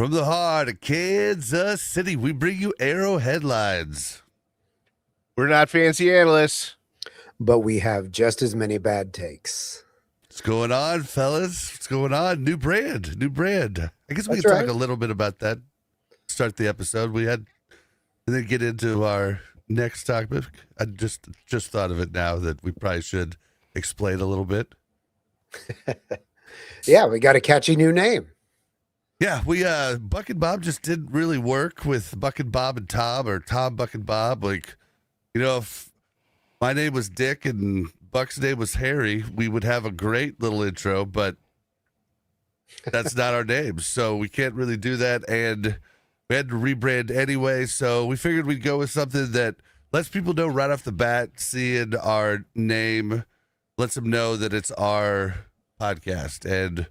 From the heart of Kansas City, we bring you Arrow Headlines. We're not fancy analysts, but we have just as many bad takes. What's going on, fellas? What's going on? New brand. I guess we That's can right. talk a little bit about that. Start the episode. And then get into our next topic. I just thought of it now that we probably should explain a little bit. Yeah, we got a catchy new name. Yeah, we Buck and Bob just didn't really work with Buck and Bob and Tom, or Tom, Buck and Bob. Like, if my name was Dick and Buck's name was Harry, we would have a great little intro, but that's not our names, so we can't really do that, and we had to rebrand anyway, so we figured we'd go with something that lets people know right off the bat, seeing our name lets them know that it's our podcast. And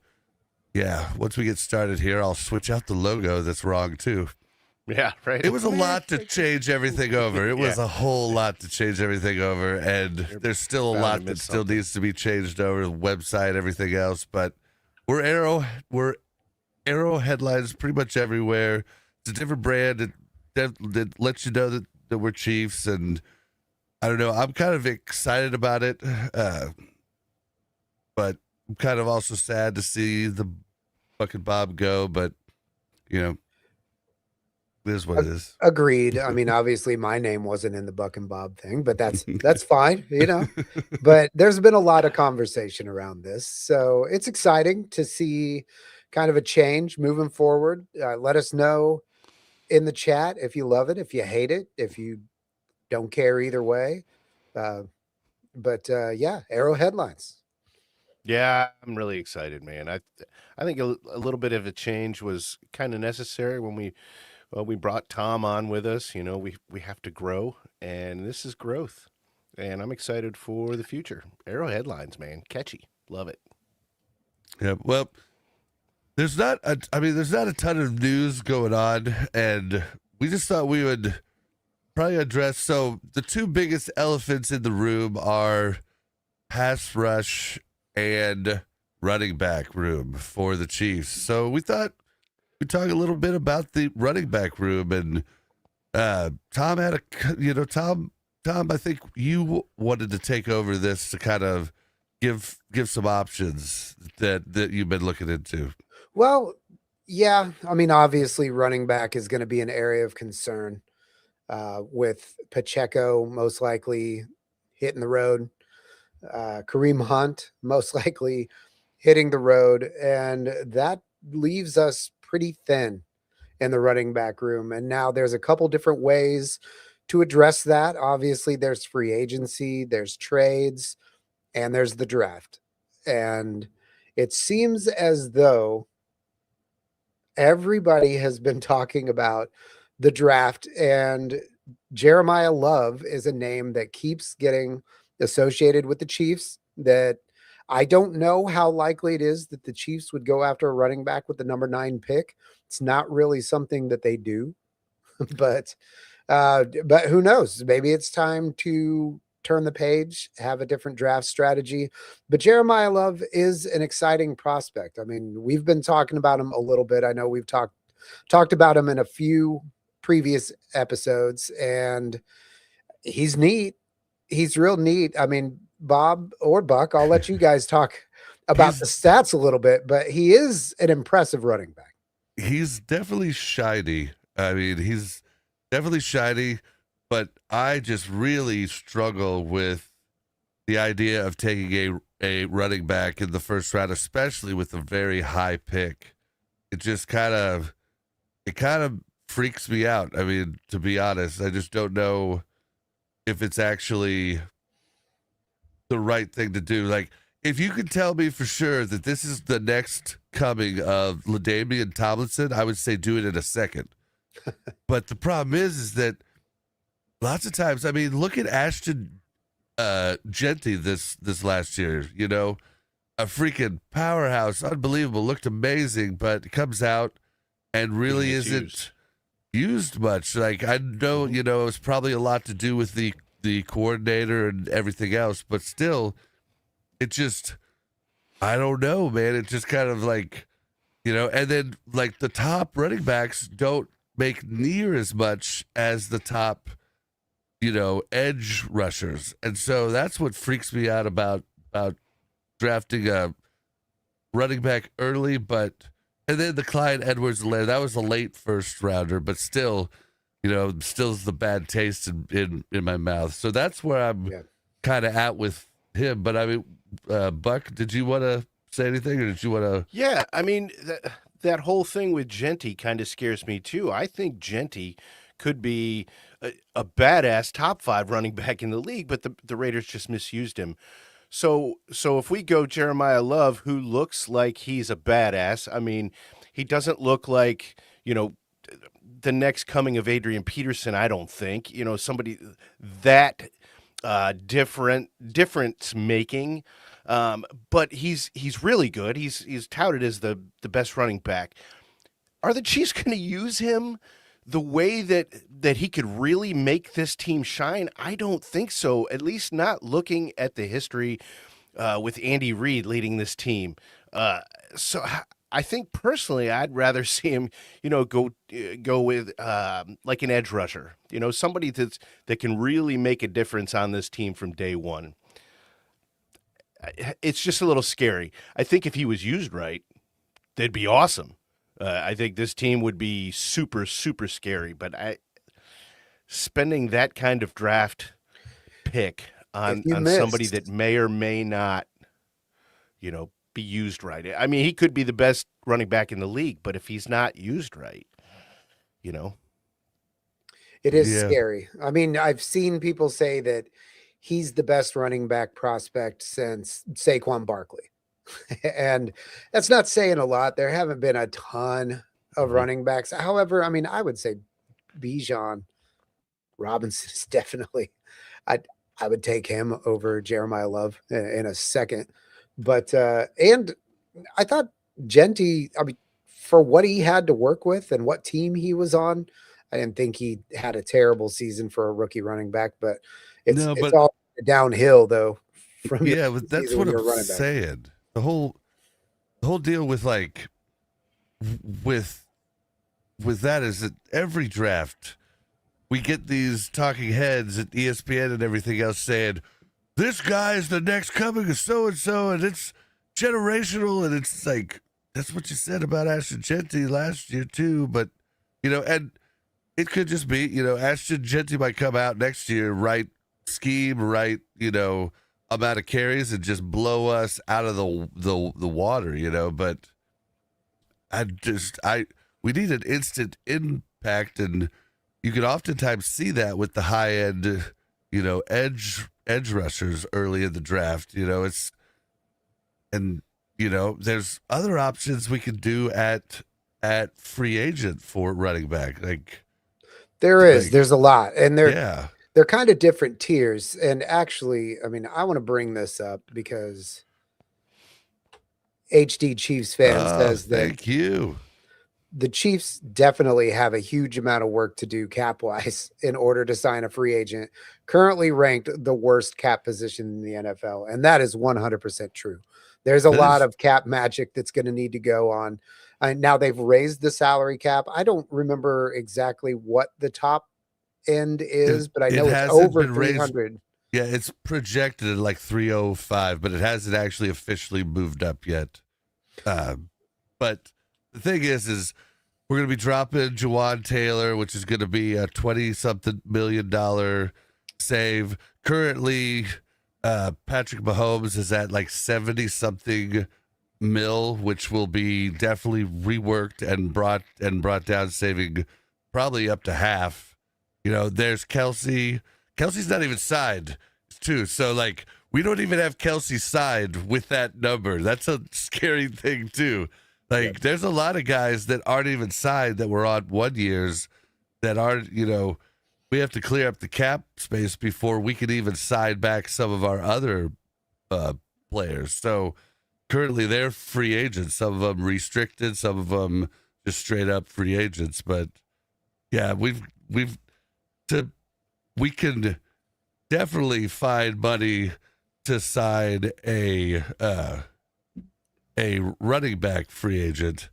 yeah, once we get started here, I'll switch out the logo that's wrong too. Yeah, right. It was a lot to change everything over. It was a whole lot to change everything over, and there's still a lot that still needs to be changed over, the website, everything else. But we're Arrow Headlines pretty much everywhere. It's a different brand that lets you know that we're Chiefs, and I don't know. I'm kind of excited about it, but I'm kind of also sad to see the Buck and Bob go. But it is what it is. Agreed. I mean, obviously my name wasn't in the Buck and Bob thing, but that's fine, But there's been a lot of conversation around this. So it's exciting to see kind of a change moving forward. Let us know in the chat if you love it, if you hate it, if you don't care either way. But Arrow Headlines. Yeah, I'm really excited, man. I think a little bit of a change was kind of necessary when we brought Tom on with us. We have to grow, and this is growth, and I'm excited for the future. Arrow Headlines, man, catchy, love it. Yeah, well, there's not a ton of news going on, and we just thought we would probably address. So the two biggest elephants in the room are pass rush and running back room for the Chiefs. So we thought we'd talk a little bit about the running back room, and Tom had Tom, I think you wanted to take over this to kind of give some options that you've been looking into. Well, yeah, I mean, obviously running back is going to be an area of concern with Pacheco most likely hitting the road. Kareem Hunt most likely hitting the road, and that leaves us pretty thin in the running back room. And now there's a couple different ways to address that. Obviously, there's free agency, there's trades, and there's the draft. And it seems as though everybody has been talking about the draft, and Jeremiyah Love is a name that keeps getting associated with the Chiefs. That I don't know how likely it is that the Chiefs would go after a running back with the number 9 pick. It's not really something that they do, but who knows? Maybe it's time to turn the page, have a different draft strategy. But Jeremiyah Love is an exciting prospect. I mean, we've been talking about him a little bit. I know we've talked about him in a few previous episodes, and he's neat. He's real neat. I mean, Bob or Buck, I'll let you guys talk about the stats a little bit, but he is an impressive running back. He's definitely shiny. I mean, he's definitely shiny, but I just really struggle with the idea of taking a running back in the first round, especially with a very high pick. It just kind of freaks me out. I mean, to be honest, I just don't know if it's actually the right thing to do. Like, if you could tell me for sure that this is the next coming of LaDainian Tomlinson, I would say do it in a second. But the problem is that lots of times, I mean, look at Ashton Genty this last year, a freaking powerhouse, unbelievable, looked amazing, but comes out and really isn't used much. Like, I know, it was probably a lot to do with the coordinator and everything else, but still, it just, I don't know, man. It just kind of like And then like the top running backs don't make near as much as the top, edge rushers. And so that's what freaks me out about drafting a running back early, and then the Clyde Edwards-Helaire, that was a late first rounder, but still, still's the bad taste in my mouth. So that's where I'm kind of at with him. But I mean, Buck, did you want to say anything, or did you want to? Yeah, I mean, that whole thing with Genty kind of scares me too. I think Genty could be a badass top 5 running back in the league, but the Raiders just misused him. So if we go Jeremiah Love, who looks like he's a badass, I mean, he doesn't look like, the next coming of Adrian Peterson, I don't think, somebody that difference making. But he's really good. He's touted as the best running back. Are the Chiefs going to use him the way that he could really make this team shine? I don't think so, at least not looking at the history with Andy Reid leading this team. So I think personally I'd rather see him, go with like an edge rusher, somebody that can really make a difference on this team from day one. It's just a little scary. I think if he was used right, they'd be awesome. I think this team would be super, super scary. But spending that kind of draft pick on somebody that may or may not, be used right. I mean, he could be the best running back in the league, but if he's not used right, It is scary. I mean, I've seen people say that he's the best running back prospect since Saquon Barkley. And that's not saying a lot. There haven't been a ton of running backs. However, I mean, I would say Bijan Robinson is definitely, I would take him over Jeremiah Love in a second. But, and I thought Genty, I mean, for what he had to work with and what team he was on, I didn't think he had a terrible season for a rookie running back, but it's all downhill though. But that's what I'm saying. The whole deal with with that is that every draft we get these talking heads at ESPN and everything else saying this guy is the next coming of so and so, and it's generational, and it's like that's what you said about Ashton Genty last year too. But and it could just be Ashton Genty might come out next year, right scheme, right amount of carries, and just blow us out of the water, but we need an instant impact, and you can oftentimes see that with the high end, edge rushers early in the draft. There's other options we can do at free agent for running back. There's a lot, and they're kind of different tiers. And actually, I mean, I want to bring this up because HD Chiefs fan says that thank you. The Chiefs definitely have a huge amount of work to do cap-wise in order to sign a free agent, currently ranked the worst cap position in the NFL. And that is 100% true. There's a lot of cap magic that's going to need to go on. Now they've raised the salary cap. I don't remember exactly what the top end is, but I know it's over 300. Yeah, it's projected at like 305, but it hasn't actually officially moved up yet. But the thing is we're going to be dropping Jawaan Taylor, which is going to be a $20-something million save. Currently, Patrick Mahomes is at like 70-something mil, which will be definitely reworked and brought down, saving probably up to half. There's Kelce. Kelce's not even signed, too. So, we don't even have Kelce signed with that number. That's a scary thing, too. There's a lot of guys that aren't even signed that were on 1 years that aren't, we have to clear up the cap space before we can even sign back some of our other players. So, currently, they're free agents. Some of them restricted, some of them just straight up free agents. But, yeah, we can definitely find money to sign a running back free agent.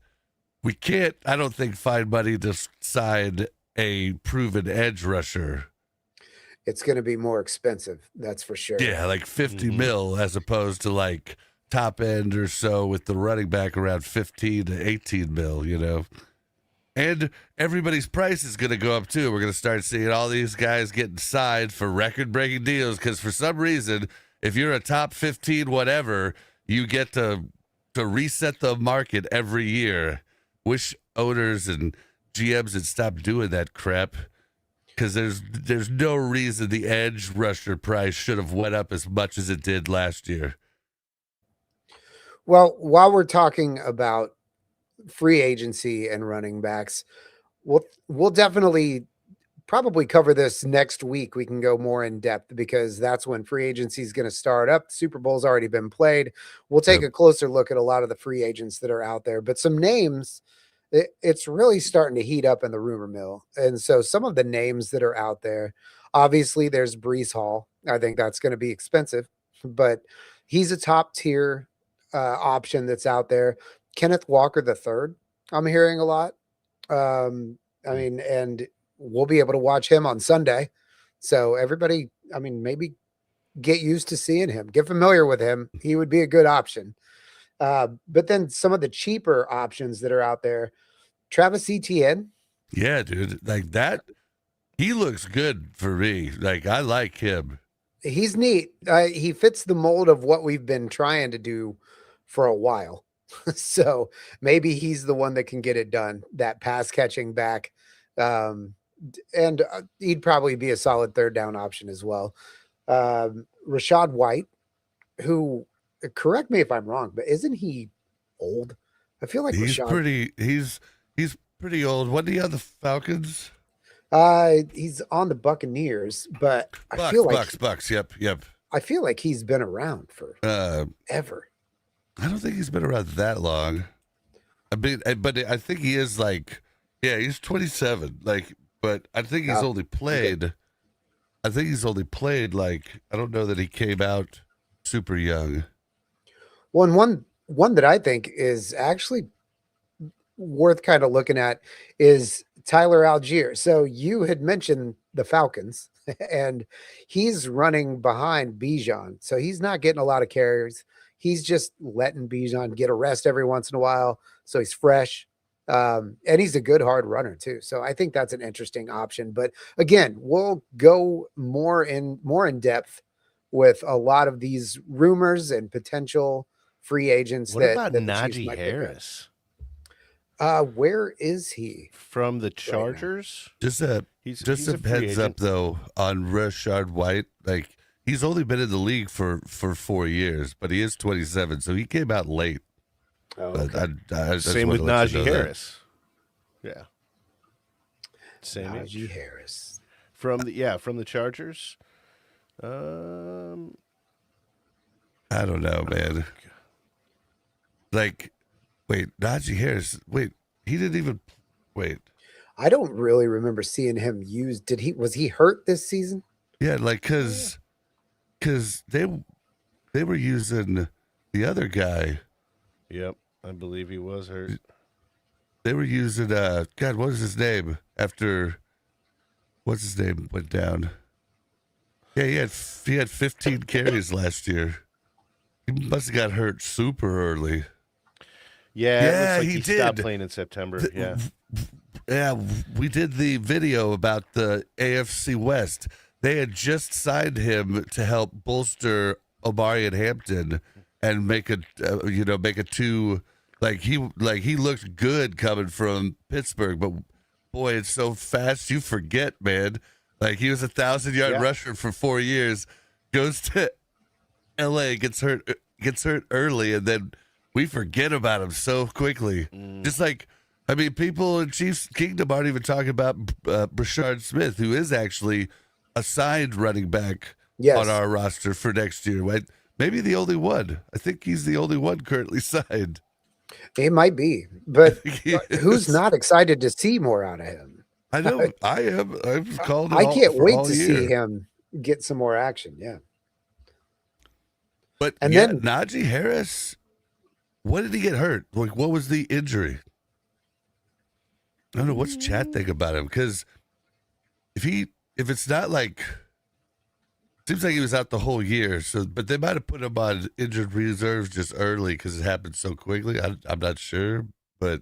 we can't, I don't think, find money to sign a proven edge rusher. It's going to be more expensive. That's for sure. Yeah, like 50 mil as opposed to like top end or so with the running back around 15 to 18 mil, you know. And everybody's price is going to go up too. We're going to start seeing all these guys getting signed for record-breaking deals because for some reason, if you're a top 15 whatever, you get to reset the market every year. Wish owners and GMs had stopped doing that crap. Because there's no reason the edge rusher price should have went up as much as it did last year. Well, while we're talking about free agency and running backs, we'll definitely probably cover this next week. We can go more in depth because that's when free agency is going to start up. The Super Bowl's already been played. We'll take a closer look at a lot of the free agents that are out there, but some names. It's really starting to heat up in the rumor mill. And so some of the names that are out there, obviously there's Breece Hall. I think that's going to be expensive, but he's a top tier option that's out there. Kenneth Walker III, I'm hearing a lot. I mean, and we'll be able to watch him on Sunday. So everybody, I mean, maybe get used to seeing him, get familiar with him. He would be a good option. But then some of the cheaper options that are out there, Travis Etienne. Yeah, dude, like that. He looks good for me. Like I like him. He's neat. He fits the mold of what we've been trying to do for a while. So maybe he's the one that can get it done. That pass catching back, and he'd probably be a solid third down option as well. Rachaad White, who. Correct me if I'm wrong, but isn't he old? I feel like he's pretty old. Wasn't he on the Falcons? He's on the Buccaneers, but Bucks, I feel like Bucks. Yep. I feel like he's been around for ever. I don't think he's been around that long. But I think he is like, yeah, he's 27. Like, but I think he's only played. Okay. I think he's only played like I don't know that he came out super young. Well, and one that I think is actually worth kind of looking at is Tyler Algier. So you had mentioned the Falcons, and he's running behind Bijan. So he's not getting a lot of carries. He's just letting Bijan get a rest every once in a while. So he's fresh. And he's a good hard runner too. So I think that's an interesting option. But again, we'll go more in depth with a lot of these rumors and potential free agents. What about Najee Harris? Where is he? From the Chargers? Just a heads up though on Rachaad White. Like he's only been in the league for 4 years, but he is 27, so he came out late. Oh, okay. Same with Najee Harris. Yeah. Same Najee Harris. From the Chargers. I don't know, man. Like, wait, Najee Harris. Wait, he didn't even wait. I don't really remember seeing him use. Was he hurt this season? Yeah, like because they were using the other guy. Yep, I believe he was hurt. They were using God, what was his name? After what's his name went down? Yeah, he had 15 carries last year. He must have got hurt super early. Yeah, it looks like he did. Stopped playing in September. Yeah, we did the video about the AFC West. They had just signed him to help bolster Omari and Hampton and make a two. Like he looked good coming from Pittsburgh, but boy, it's so fast you forget, man. Like he was 1,000-yard rusher for 4 years, goes to LA, gets hurt early, and then we forget about him so quickly. Just like, I mean, people in Chiefs Kingdom aren't even talking about Brashard Smith, who is actually a signed running back on our roster for next year. Right? Maybe the only one. I think he's the only one currently signed. It might be, but who's not excited to see more out of him? I know. I am. I've called it. I can't wait to see him get some more action. Yeah. But then Najee Harris, when did he get hurt? Like, what was the injury? I don't know what's chat think about him, because if it's not like, seems like he was out the whole year. So, but they might have put him on injured reserves just early because it happened so quickly. I'm not sure, but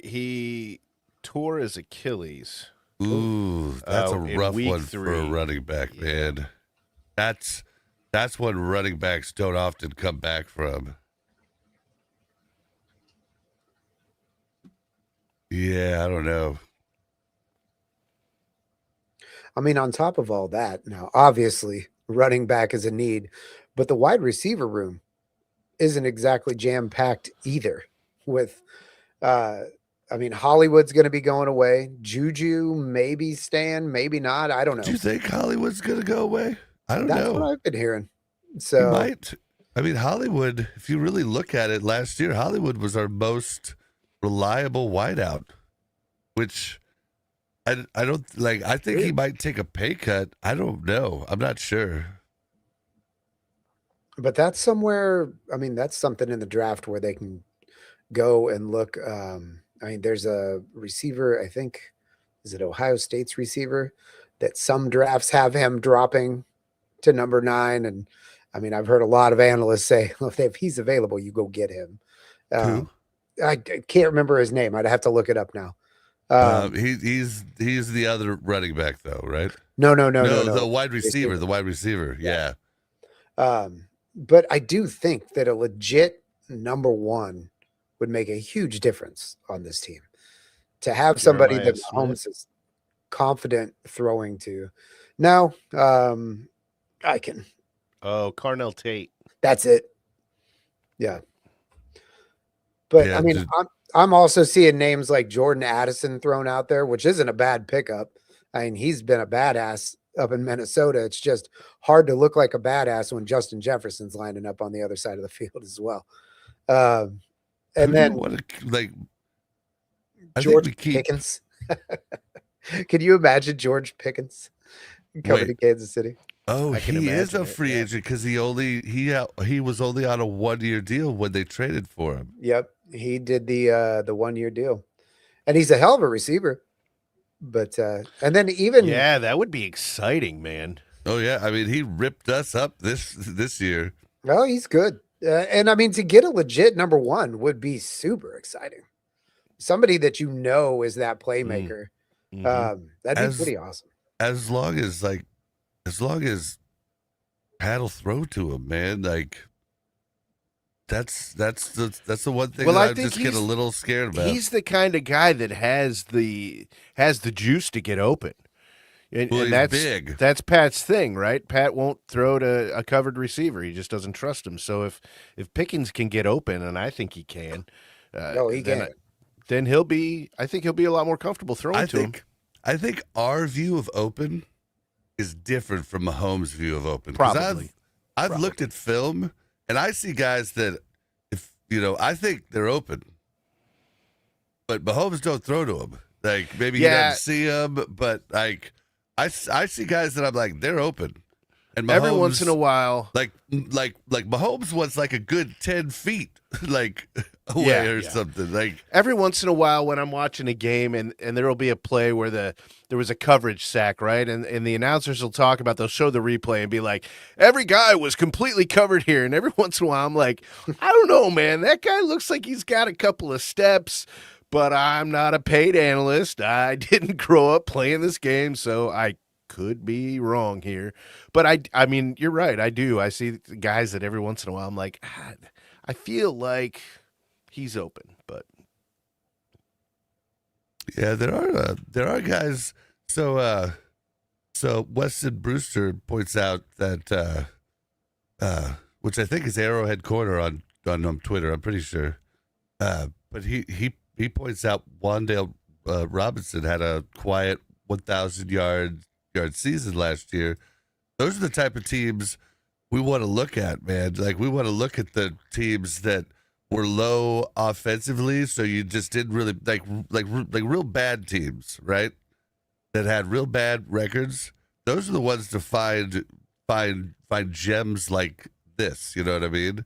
he tore his Achilles. ooh, that's a in rough week one 3. for a running back, man. That's what running backs don't often come back from. Yeah, I don't know. I mean, on top of all that, now obviously running back is a need, but the wide receiver room isn't exactly jam packed either. With, I mean, Hollywood's going to be going away. Juju maybe staying, maybe not. I don't know. Do you think Hollywood's gonna go away? I don't That's know. what I've been hearing. He So might. I mean, Hollywood, if you really look at it, last year, Hollywood was our most reliable wideout, which I don't like. I think he might take a pay cut. I don't know. I'm not sure. but that's somewhere, I mean, that's something in the draft where they can go and look. I mean, there's a receiver, I think, is it Ohio State's receiver, that some drafts have him dropping to number 9. And I mean, I've heard a lot of analysts say, well, if he's available, you go get him. Who? I can't remember his name. I'd have to look it up now. He's the other running back though, right? No. The wide receiver. The wide receiver. Yeah. But I do think that a legit number 1 would make a huge difference on this team. To have somebody Jeremiah that Smith. Mahomes is confident throwing to. No, I can. Oh, Carnell Tate. That's it. Yeah. But Yeah, I mean, I'm also seeing names like Jordan Addison thrown out there, which isn't a bad pickup. I mean, he's been a badass up in Minnesota. It's just hard to look like a badass when Justin Jefferson's lining up on the other side of the field as well. And then George Pickens. Can you imagine George Pickens coming to Kansas City? Oh, I can he is a imagine it, free agent because he was only on a 1-year deal when they traded for him. Yep, he did the 1-year deal, and he's a hell of a receiver. But and then even that would be exciting, man. Oh yeah, I mean he ripped us up this year. well, he's good, and I mean to get a legit number 1 would be super exciting. Somebody that you know is that playmaker. That'd be pretty awesome. As long as Pat'll throw to him, man. Like that's the one thing that I just get a little scared about. He's the kind of guy that has the juice to get open. And He's that's big. That's Pat's thing, right? Pat won't throw to a covered receiver. He just doesn't trust him. So if Pickens can get open, and I think he can, He can. Then I think he'll be a lot more comfortable throwing to him. I think our view of open is different from Mahomes' view of open. 'Cause Probably. I've looked at film and I see guys that I think they're open, but Mahomes don't throw to him. Like maybe he doesn't see them, but like I see guys that I'm like they're open. And Mahomes, every once in a while, like Mahomes was like a good 10 feet like away or something. Like every once in a while when I'm watching a game and there will be a play where there was a coverage sack, right? And the announcers will talk about, they'll show the replay and be like, every guy was completely covered here. And every once in a while I'm like, I don't know, man. That guy looks like he's got a couple of steps, but I'm not a paid analyst. I didn't grow up playing this game, so I could be wrong here. But I mean, you're right. I do. I see guys that every once in a while I'm like, I feel like he's open, but yeah, there are guys. So Weston Brewster points out that which I think is Arrowhead Corner on Twitter. I'm pretty sure, but he points out Wan'Dale Robinson had a quiet 1,000 yard season last year. Those are the type of teams we want to look at, man. Like we want to look at the teams that were low offensively, so you just didn't really like real bad teams, right? That had real bad records. Those are the ones to find gems like this. You know what I mean?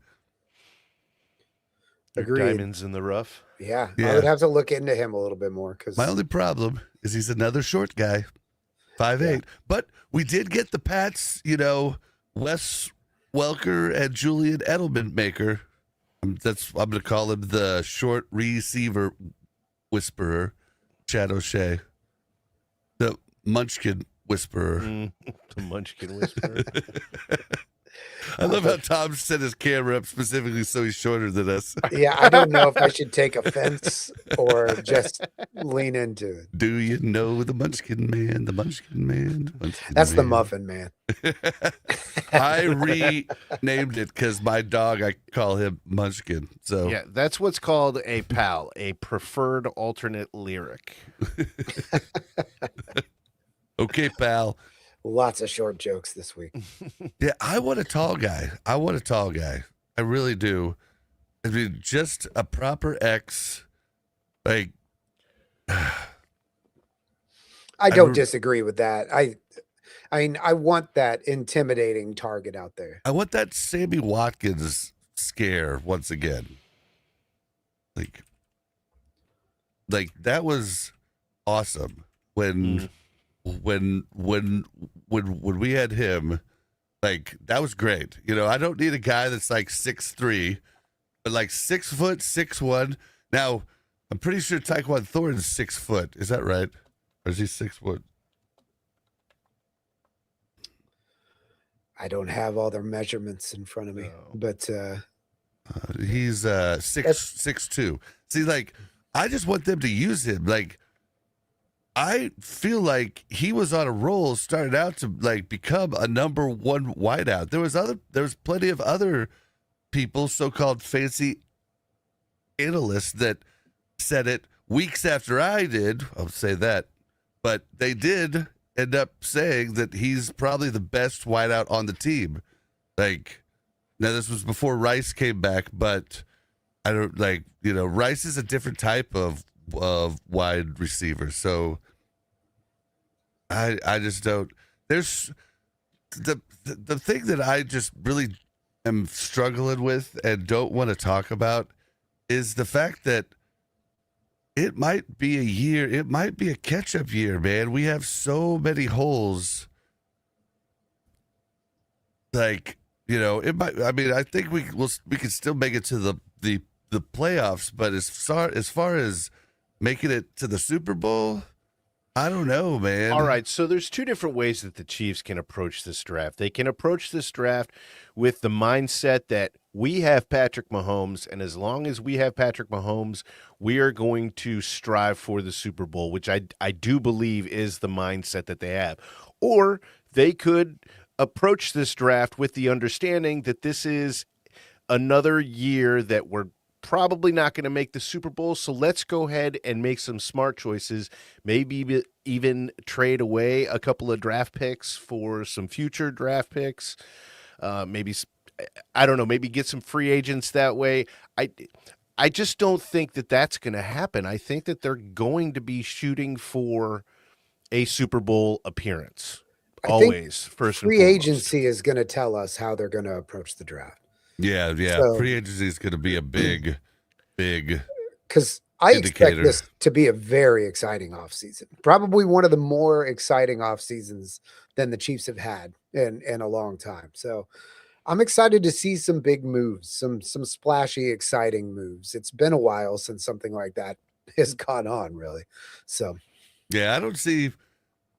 Agreed. Diamonds in the rough. Yeah, I Yeah. would have to look into him a little bit more because My only problem is he's another short guy, 5'8". Yeah. But we did get the Pats, Wes Welker and Julian Edelman maker. I'm going to call him the short receiver whisperer, Chad O'Shea, the Munchkin whisperer. The Munchkin Whisperer. I love how Tom set his camera up specifically so he's shorter than us. yeah, I don't know if I should take offense or just lean into it. Do you know the Munchkin Man? The Munchkin Man. The Munchkin That's the Man. Muffin Man. I renamed it because my dog, I call him Munchkin. So Yeah, that's what's called a PAL, a preferred alternate lyric. okay, pal. Lots of short jokes this week. Yeah, I want a tall guy. I really do. I mean, just a proper X. Like, I don't disagree with that. I mean, I want that intimidating target out there. I want that Sammy Watkins scare once again. Like that was awesome when we had him. Like, that was great. I don't need a guy that's like 6'3", but like 6 foot, 6'1". Now, I'm pretty sure Tyquan Thornton's 6 foot. Is that right? Or is he 6 foot? I don't have all their measurements in front of me, but He's 6'2". See, like, I just want them to use him. Like, I feel like he was on a roll, started out to like become a number one wideout. There was plenty of other people, so-called fancy analysts, that said it weeks after I did. I'll say that, but they did end up saying that he's probably the best wideout on the team. Like, now this was before Rice came back, but I don't Rice is a different type of wide receiver. So I just don't. There's the thing that I just really am struggling with and don't want to talk about is the fact that it might be a year. It might be a catch-up year, man. We have so many holes. Like, it might. I mean, I think we can still make it to the playoffs, but as far as making it to the Super Bowl, I don't know, man. All right, so there's two different ways that the Chiefs can approach this draft. They can approach this draft with the mindset that we have Patrick Mahomes, and as long as we have Patrick Mahomes, we are going to strive for the Super Bowl, which I do believe is the mindset that they have. Or they could approach this draft with the understanding that this is another year that we're probably not going to make the Super Bowl, so let's go ahead and make some smart choices, maybe even trade away a couple of draft picks for some future draft picks, maybe get some free agents that way. I just don't think that that's going to happen. I think that they're going to be shooting for a Super Bowl appearance. Always, first and free foremost. agency is going to tell us how they're going to approach the draft. Yeah. So, free agency is going to be a big because I expect this to be a very exciting offseason. Probably one of the more exciting off seasons than the Chiefs have had in a long time. So I'm excited to see some big moves, some splashy, exciting moves. It's been a while since something like that has gone on, really. So yeah, I don't see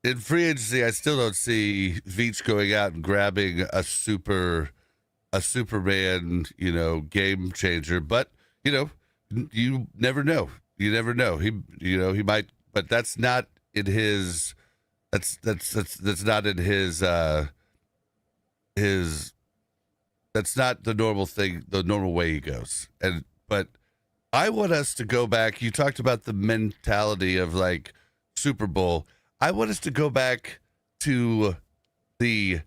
in free agency. I still don't see Veach going out and grabbing a Superman, game changer. But you never know. You never know. He might, but that's not in his. That's not in his. That's not the normal thing. The normal way he goes. But I want us to go back. You talked about the mentality of like Super Bowl. I want us to go back to the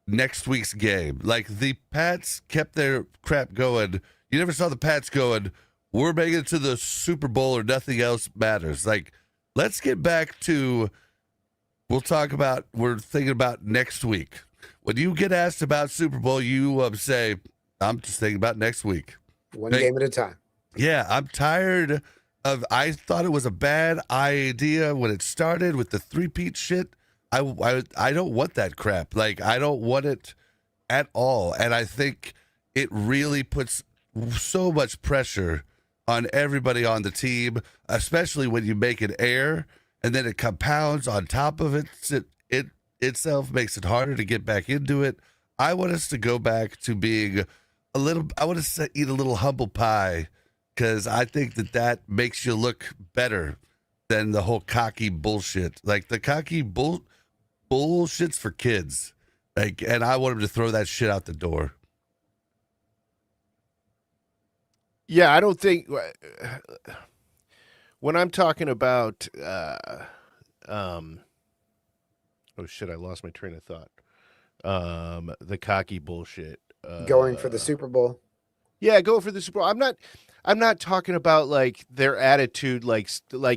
next week's game. Like, the Pats kept their crap going. You never saw the Pats going, we're making it to the Super Bowl or nothing else matters. Like, let's get back to, we're thinking about next week. When you get asked about Super Bowl, you say, I'm just thinking about next week. one game at a time. Yeah, I'm tired of. I thought it was a bad idea when it started with the three-peat shit. I don't want that crap. Like, I don't want it at all. And I think it really puts so much pressure on everybody on the team, especially when you make it air and then it compounds on top of it. It itself makes it harder to get back into it. I want us to go back to being a little. I want us to eat a little humble pie because I think that makes you look better than the whole cocky bullshit. Like the cocky bullshit's for kids. Like, and I want him to throw that shit out the door. Yeah, I don't think when I'm talking about oh shit, I lost my train of thought. The cocky bullshit. Going for the Super Bowl. Yeah, go for the Super Bowl. I'm not talking about like their attitude, like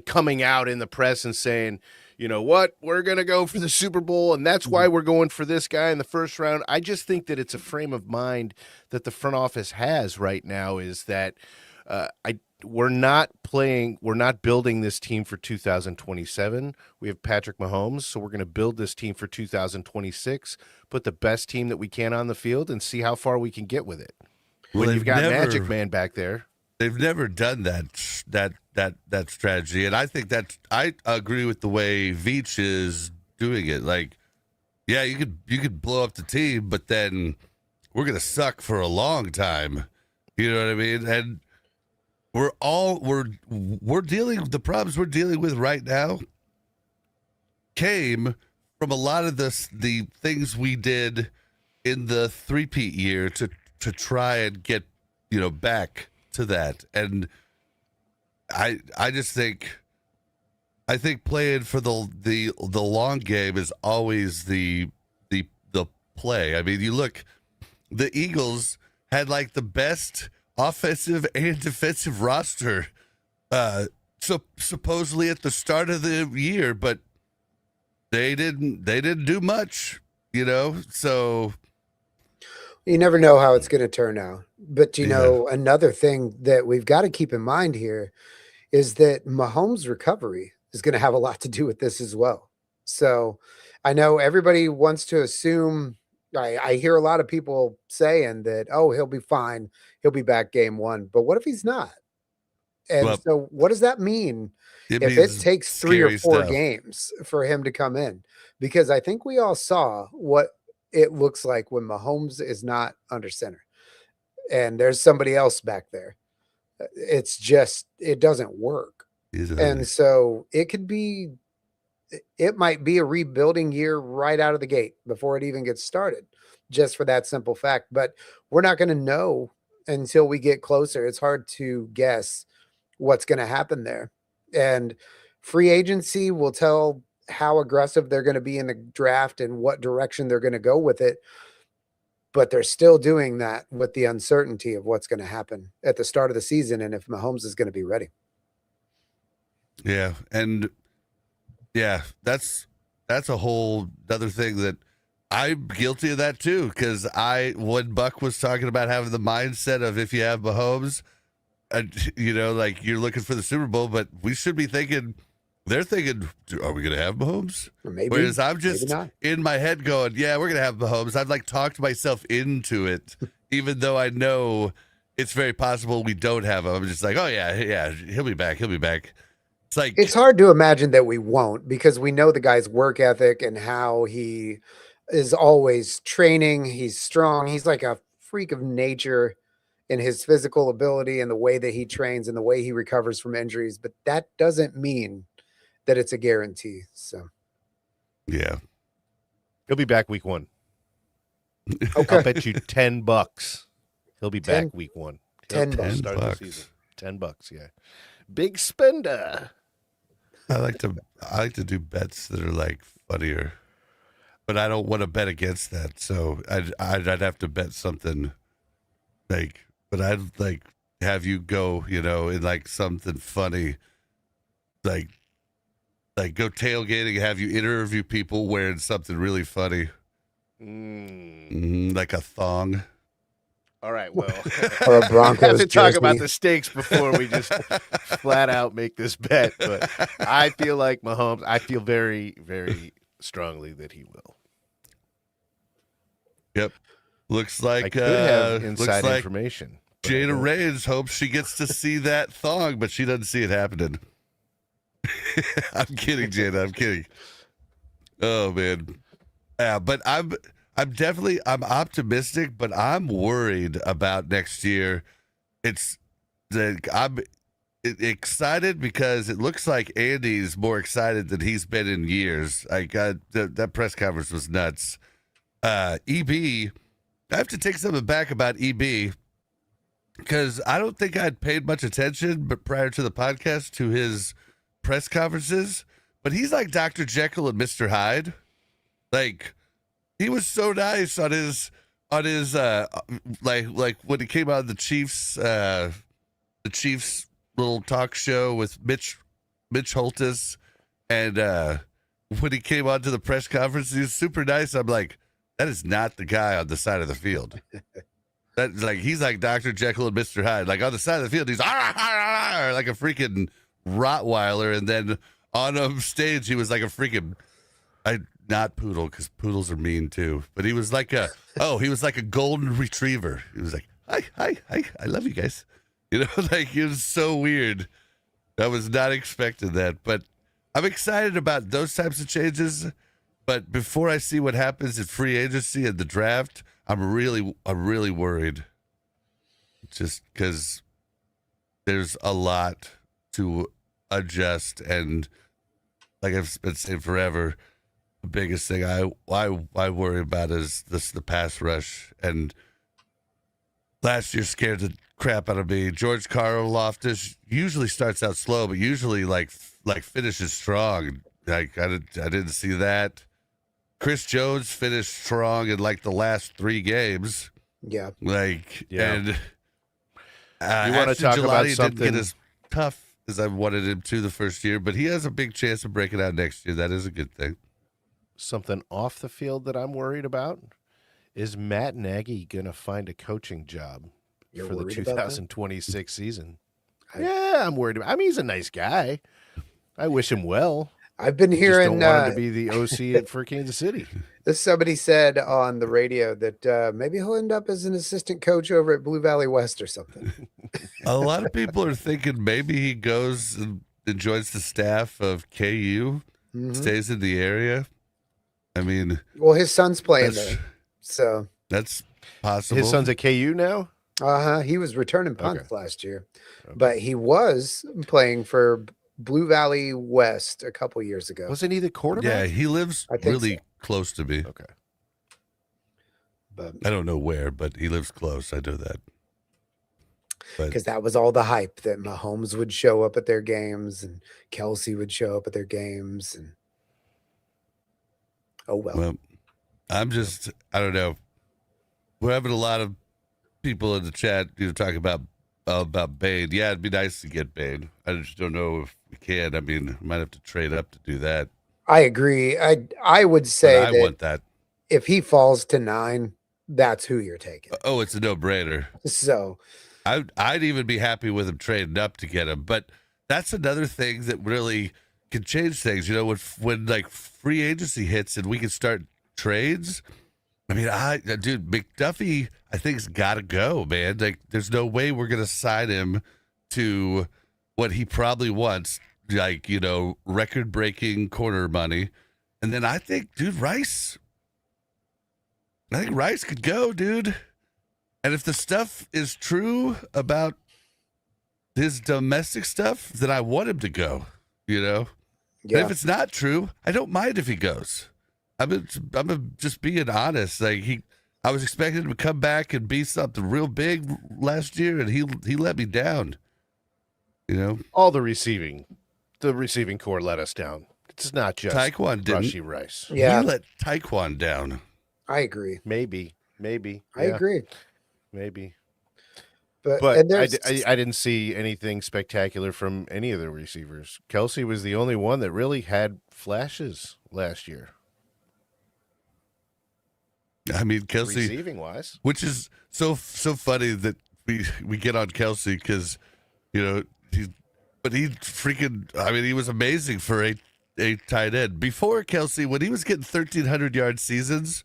coming out in the press and saying, you know what, we're gonna go for the Super Bowl, and that's why we're going for this guy in the first round. I just think that it's a frame of mind that the front office has right now. Is that we're not building this team for 2027. We have Patrick Mahomes, so we're going to build this team for 2026. Put the best team that we can on the field and see how far we can get with it. Well, When you've got Magic Man back there. They've never done that strategy, and I think that I agree with the way Veach is doing it. Like, yeah, you could blow up the team, but then we're gonna suck for a long time. You know what I mean? And we're dealing with the problems we're dealing with right now. Came from a lot of the things we did in the three-peat year to try and get back to that. And I just think playing for the long game is always the play. I mean, you look, the Eagles had like the best offensive and defensive roster supposedly at the start of the year, but they didn't do much, so You never know how it's going to turn out. But, another thing that we've got to keep in mind here is that Mahomes' recovery is going to have a lot to do with this as well. So I know everybody wants to assume, I hear a lot of people saying that, oh, he'll be fine. He'll be back game one. But what if he's not? And so what does that mean if it takes 3 or 4 games for him to come in? Because I think we all saw what it looks like when Mahomes is not under center and there's somebody else back there. It's just, it doesn't work. And so it might be a rebuilding year right out of the gate before it even gets started, just for that simple fact. But we're not going to know until we get closer. It's hard to guess what's going to happen there. And free agency will tell how aggressive they're going to be in the draft and what direction they're going to go with it. But they're still doing that with the uncertainty of what's going to happen at the start of the season and if Mahomes is going to be ready. Yeah. And yeah, that's a whole other thing that I'm guilty of that too. Because when Buck was talking about having the mindset of if you have Mahomes, like you're looking for the Super Bowl, but we should be thinking, they're thinking, are we going to have Mahomes? Maybe. Whereas I'm just in my head going, yeah, we're going to have Mahomes. I've like talked myself into it, even though I know it's very possible we don't have him. I'm just like, oh yeah, he'll be back. It's like, it's hard to imagine that we won't, because we know the guy's work ethic and how he is always training. He's strong. He's like a freak of nature in his physical ability and the way that he trains and the way he recovers from injuries. But that doesn't mean that it's a guarantee. So, yeah, he'll be back week 1. Okay. I'll bet you $10 he'll be back week 1. $10 start of the season. $10, yeah. Big spender. I like to do bets that are like funnier, but I don't want to bet against that. So I'd have to bet something like, but I'd like have you go, in like something funny, like go tailgating and have you interview people wearing something really funny. Like a thong. All right, well, Or a we have Broncos to talk about jersey. the stakes before we just flat out make this bet. But I feel like Mahomes. I feel very, very strongly that he will. Yep. Looks I like could have inside looks like information. but I Jada don't. Reyes hopes she gets to see that thong, but she doesn't see it happening. I'm kidding, Jada. I'm kidding. Oh man. Yeah, but I'm optimistic, but I'm worried about next year. It's I'm excited because it looks like Andy's more excited than he's been in years. That press conference was nuts. EB, I have to take something back about EB because I don't think I'd paid much attention, but prior to the podcast, to his press conferences. But he's like Dr. Jekyll and Mr. Hyde. Like, he was so nice on his like when he came out of the Chiefs little talk show with Mitch Holtis, and when he came on to the press conference, he was super nice. I'm like, that is not the guy on the side of the field. That like he's like Dr. Jekyll and Mr. Hyde. Like on the side of the field, he's like a freaking Rottweiler, and then on stage he was like a freaking not poodle, because poodles are mean too. But he was like a golden retriever. He was like, hi, I love you guys. You know, like it was so weird. I was not expecting that, but I'm excited about those types of changes. But before I see what happens at free agency and the draft, I'm really worried. Just because there's a lot to adjust, and like I've been saying forever, the biggest thing I worry about is the pass rush. And last year scared the crap out of me. George Karlaftis usually starts out slow, but usually like finishes strong. Like I didn't see that. Chris Jones finished strong in like the last 3 games. Yeah. Like, Yeah. and You want to talk about something? Didn't get as tough as I wanted him to the first year, but he has a big chance of breaking out next year. That is a good thing. Something off the field that I'm worried about is Matt Nagy going to find a coaching job You're for the worried about that? 2026 season. Yeah, I'm worried about. I mean, he's a nice guy. I wish him well. I've been Just hearing don't want him to be the OC for Kansas City. somebody said on the radio that maybe he'll end up as an assistant coach over at Blue Valley West or something. A lot of people are thinking maybe he goes and joins the staff of KU, stays in the area. I mean, Well, his son's playing that's, there, so that's possible. His son's at KU now? he was returning punts Okay. last year, but he was playing for Blue Valley West a couple years ago. Wasn't he the Yeah, quarterback? he lives I think really so. close to me. Okay. But I don't know where, but he lives close. I know that. But because that was all the hype that Mahomes would show up at their games and Kelce would show up at their games, and well, I don't know. We're having a lot of people in the chat, talking about Bane. Yeah, it'd be nice to get Bane. I just don't know if we can. I mean, I might have to trade up to do that. I agree. I would say But I that want that. if he falls to 9, that's who you're taking. Oh, it's a no-brainer. So I'd even be happy with him trading up to get him. But that's another thing that really can change things. You know, when like free agency hits and we can start trades. I mean, dude, McDuffie, I think's got to go, man. Like, there's no way we're gonna sign him to what he probably wants, like, record-breaking corner money. And then I think, dude, Rice could go, dude. And if the stuff is true about his domestic stuff, then I want him to go, And yeah, if it's not true, I don't mind if he goes. I'm just being honest. Like I was expecting him to come back and be something real big last year, and he let me down. All the receiving core let us down. It's not just Tyquan didn't. Rushy Rice. yeah, He let Tyquan down. I agree. Maybe. I agree. Maybe. But But and there's I didn't see anything spectacular from any of the receivers. Kelce was the only one that really had flashes last year. I mean, Kelce, receiving wise. which is so funny that we get on Kelce because, you know, he freaking, I mean, he was amazing for a tight end. Before Kelce, when he was getting 1,300-yard seasons,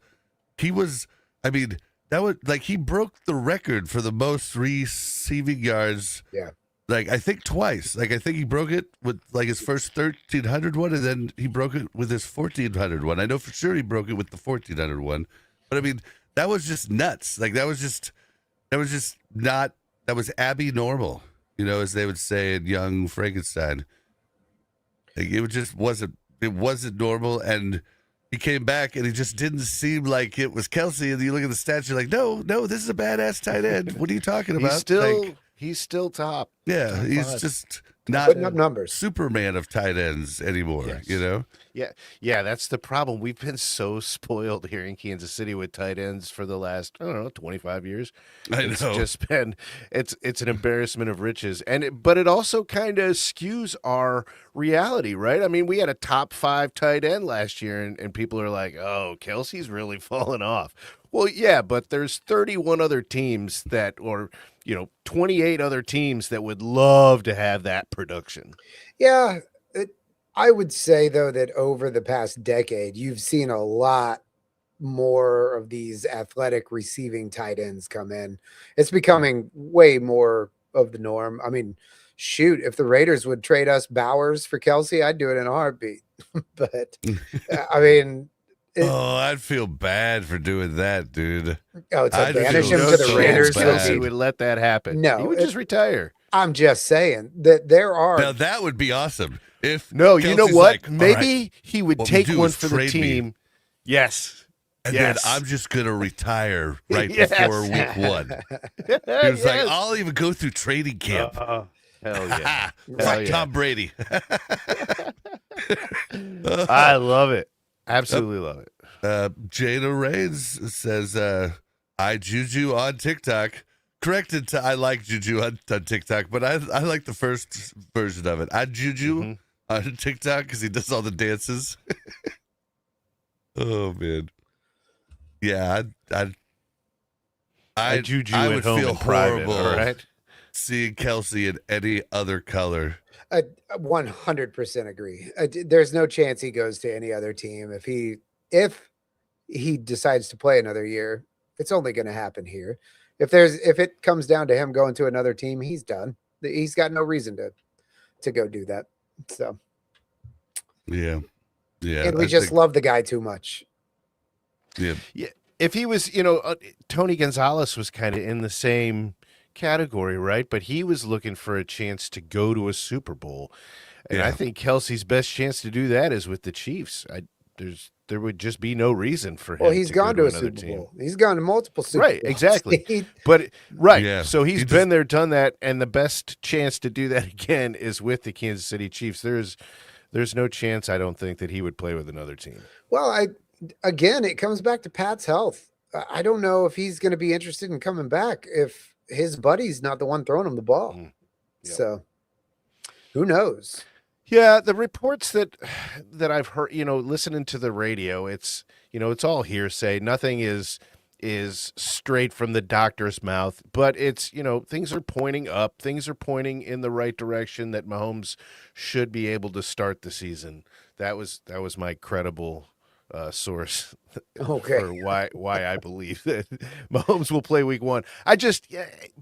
he was, I mean, that was like he broke the record for the most receiving yards. Yeah. Like, I think twice. Like, I think he broke it with like his first 1,300 one, and then he broke it with his 1,400 one. I know for sure he broke it with the 1,400 one. But I mean, that was just nuts. Like, that was just not, that was Abby normal, you know, as they would say in Young Frankenstein. Like, it wasn't normal. And he came back and he just didn't seem like it was Kelce. And you look at the stats, you're like, no, this is a badass tight end. What are you talking about? He's still top. Yeah, top he's five. just not Putting up numbers. Superman of tight ends anymore, Yes. you know? Yeah, that's the problem. We've been so spoiled here in Kansas City with tight ends for the last, I don't know, 25 years. It's just been, it's an embarrassment of riches. But it also kind of skews our reality, right? I mean, we had a top 5 tight end last year, and people are like, oh, Kelce's really fallen off. Well, yeah, but there's 31 other teams or 28 other teams that would love to have that production. Yeah. I would say, though, that over the past decade, you've seen a lot more of these athletic receiving tight ends come in. It's becoming way more of the norm. I mean, shoot, if the Raiders would trade us Bowers for Kelce, I'd do it in a heartbeat. But, I mean... I'd feel bad for doing that, dude. Oh, to I'd banish feel him to the so Raiders. bad. Kelce would let that happen. No, he would just retire. I'm just saying that there are... Now, that would be awesome. If No, you know Kelce's what? like, Maybe all right, he would what we take do one is for the trade me. team. Yes. and Yes. then I'm just going to retire right Yes. before week 1. He was like, I'll even go through training camp. Hell yeah. Fuck Hell yeah. Tom Brady. I love it. Absolutely love it. Jada Reigns says, I Juju on TikTok. Corrected to I like Juju on TikTok, but I like the first version of it. I Juju on TikTok because he does all the dances. Oh, man. Yeah, I Juju I at would home feel in private, horrible all right? seeing Kelce in any other color. I 100% agree. There's no chance he goes to any other team. If he decides to play another year, it's only going to happen here. If it comes down to him going to another team, he's done. He's got no reason to go do that. So Yeah. and we just love the guy too much. Yeah. If he was, Tony Gonzalez was kind of in the same category, right? But he was looking for a chance to go to a Super Bowl. And I think Kelce's best chance to do that is with the Chiefs. There would just be no reason for him. Well, he's gone to a another Super team. Bowl. He's gone to multiple Super Bowls. Right, exactly. Yeah. So he's He been there, done that, and the best chance to do that again is with the Kansas City Chiefs. There's no chance, I don't think, that he would play with another team. Well, again, it comes back to Pat's health. I don't know if he's going to be interested in coming back if his buddy's not the one throwing him the ball. Yep. So who knows? Yeah, the reports that I've heard, listening to the radio, it's all hearsay. Nothing is straight from the doctor's mouth, but it's, things are pointing up. Things are pointing in the right direction that Mahomes should be able to start the season. That was my credible source for why I believe that Mahomes will play week 1.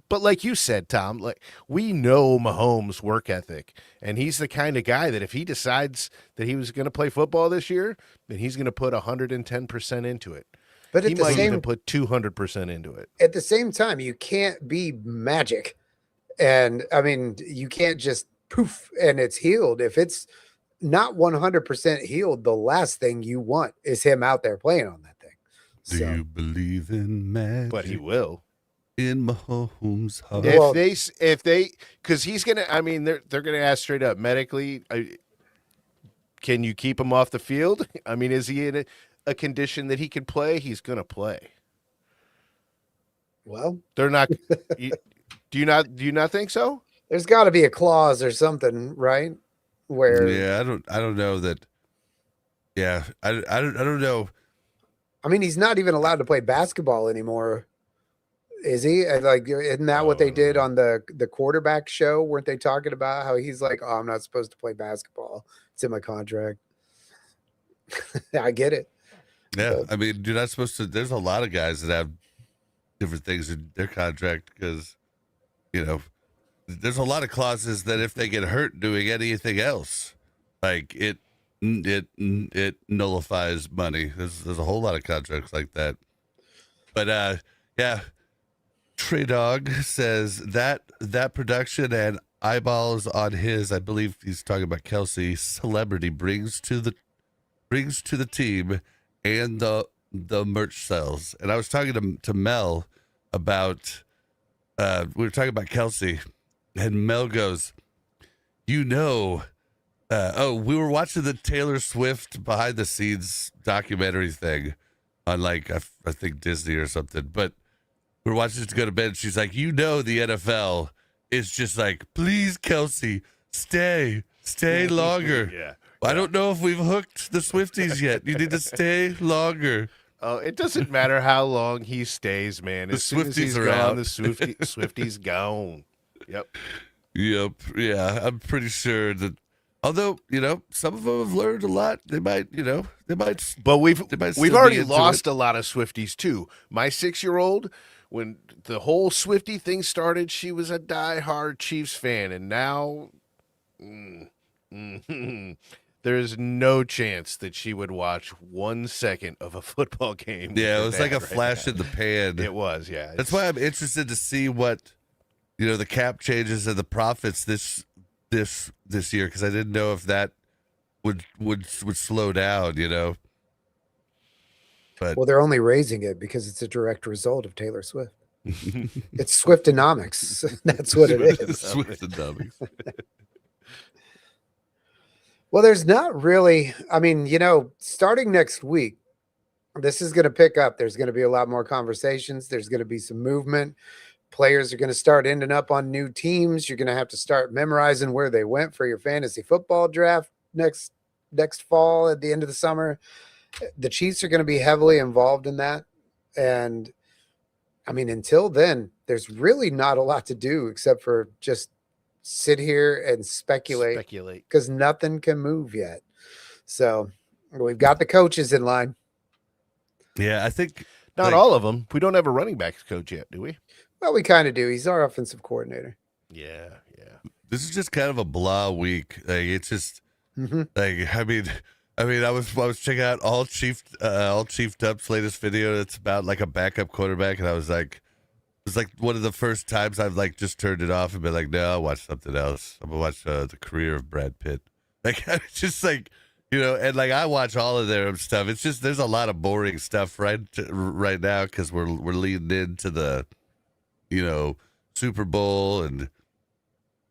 But like you said, Tom, like we know Mahomes' work ethic, and he's the kind of guy that if he decides that he was going to play football this year, then he's going to put 110% into it. But he might even put 200% into it. At the same time, you can't be magic. And I mean, you can't just poof and it's healed. If it's not 100% healed, the last thing you want is him out there playing on that thing. Do you believe in magic? But he will. In Mahomes' heart. If they, because he's gonna. I mean, they're gonna ask straight up medically. Can you keep him off the field? I mean, is he in a condition that he can play? He's gonna play. Well, they're not. Do you not think so? There's got to be a clause or something, right? Where I don't know that. Yeah, I don't know. I mean, he's not even allowed to play basketball anymore, is he? And, like, isn't that what they did on the quarterback show? Weren't they talking about how he's like, oh, I'm not supposed to play basketball. It's in my contract. I get it. Yeah, But I mean, you're not supposed to. There's a lot of guys that have different things in their contract because, there's a lot of clauses that if they get hurt doing anything else, like it nullifies money. There's a whole lot of contracts like that. But yeah, Trey Dog says that production and eyeballs on his, I believe he's talking about Kelce, celebrity brings to the team and the merch sales. And I was talking to Mel about we were talking about Kelce, and Mel goes, we were watching the Taylor Swift behind the scenes documentary thing on like I think Disney or something, but we were watching it to go to bed. And she's like, the NFL is just like, please, Kelce, stay longer. Yeah. I don't know if we've hooked the Swifties yet. You need to stay longer. Oh, it doesn't matter how long he stays, man. As soon as he's Swifties are gone, out. the Swifties gone. Yep. Yep. Yeah, I'm pretty sure that. Although some of them have learned a lot. They might. But we've still already be into lost it. a lot of Swifties too. My 6-year-old, when the whole Swiftie thing started, she was a diehard Chiefs fan, and now there's no chance that she would watch 1 second of a football game. with Yeah, her it was like a dad right flash now. in the pan. It was, yeah. That's why I'm interested to see what the cap changes and the profits this year, because I didn't know if that would slow down. But well, they're only raising it because it's a direct result of Taylor Swift. It's Swiftonomics. That's what it is. Swiftonomics. Well, there's not really. I mean, starting next week, this is going to pick up. There's going to be a lot more conversations. There's going to be some movement. Players are going to start ending up on new teams. You're going to have to start memorizing where they went for your fantasy football draft next fall at the end of the summer. The Chiefs are going to be heavily involved in that. And I mean, until then, there's really not a lot to do except for just sit here and speculate because nothing can move yet. So we've got the coaches in line. Yeah, I think Not all of them. We don't have a running backs coach yet, do we? Well, we kind of do. He's our offensive coordinator. Yeah. this is just kind of a blah week. Like it's just like I mean I was checking out all Chiefed Up's latest video. It's about like a backup quarterback, and I was like, it was like one of the first times I've like just turned it off and been like, no, I'll watch something else. I'm gonna watch the career of Brad Pitt. Like it's just like, and like I watch all of their stuff. It's just there's a lot of boring stuff right now because we're leading into the, Super Bowl, and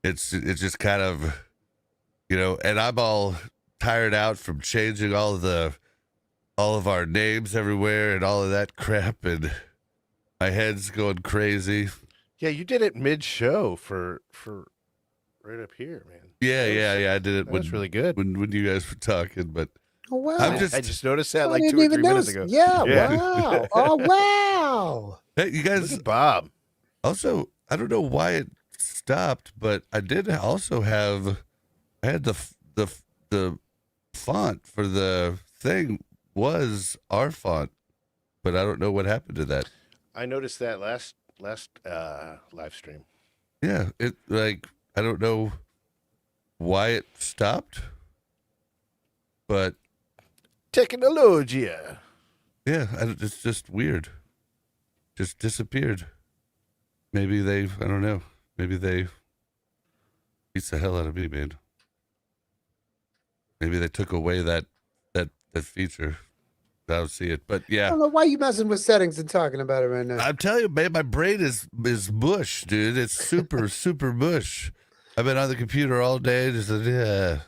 it's just kind of, and I'm all tired out from changing all of our names everywhere and all of that crap, and my head's going crazy. Yeah, you did it mid-show for right up here, man. Yeah. I did it. That's really good. When you guys were talking, but Oh, wow. I'm I just just noticed that I like didn't 2 or even 3 minutes notice. ago. Yeah, wow. Oh, wow. hey, you Look guys. at Bob. Also, I don't know why it stopped, but I did also I had the font for the thing was our font, but I don't know what happened to that. I noticed that last live stream. Yeah, it like I don't know why it stopped, but Technology. yeah, it's just weird. Just disappeared. Maybe I don't know. Maybe they beats the hell out of me, man. Maybe they took away that feature. I don't see it, but I yeah. don't know why you messing with settings and talking about it right now. I'm telling you, man, my brain is mush, dude. It's super, super mush. I've been on the computer all day. Just yeah.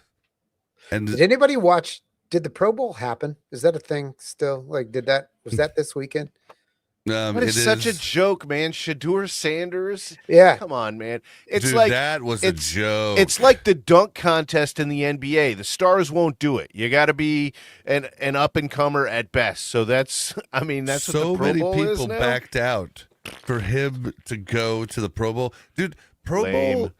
And Did anybody watch? Did the Pro Bowl happen? Is that a thing still? Like, was that this weekend? But it's It such a is, joke, man. Shador Sanders. Yeah. Come on, man. It's dude, like that was a joke. It's like the dunk contest in the NBA. The stars won't do it. You got to be an up and comer at best. So that's what the so Pro many Bowl is people now. backed out for him to go to the Pro Bowl, dude. Pro Lame. Bowl,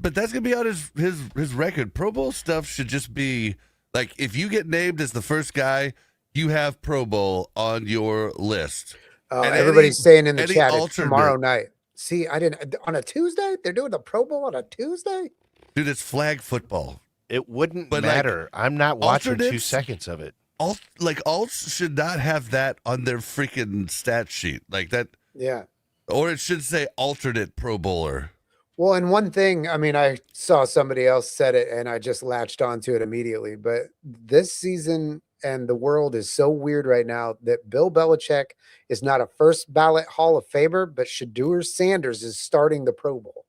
but that's gonna be on his record. Pro Bowl stuff should just be like, if you get named as the first guy, you have Pro Bowl on your list. And Everybody's saying in the any chat it's alternate- tomorrow night. See, I didn't on a Tuesday. They're doing the Pro Bowl on a Tuesday. Dude, it's flag football. It wouldn't But, like, matter. I'm not watching 2 alternates- seconds of it. Alts should not have that on their freaking stat sheet like that, Yeah. or it should say alternate Pro Bowler. Well, and one thing, I mean, I saw somebody else said it and I just latched onto it immediately. But this season and the world is so weird right now that Bill Belichick is not a first ballot Hall of Famer, but Shador Sanders is starting the Pro Bowl.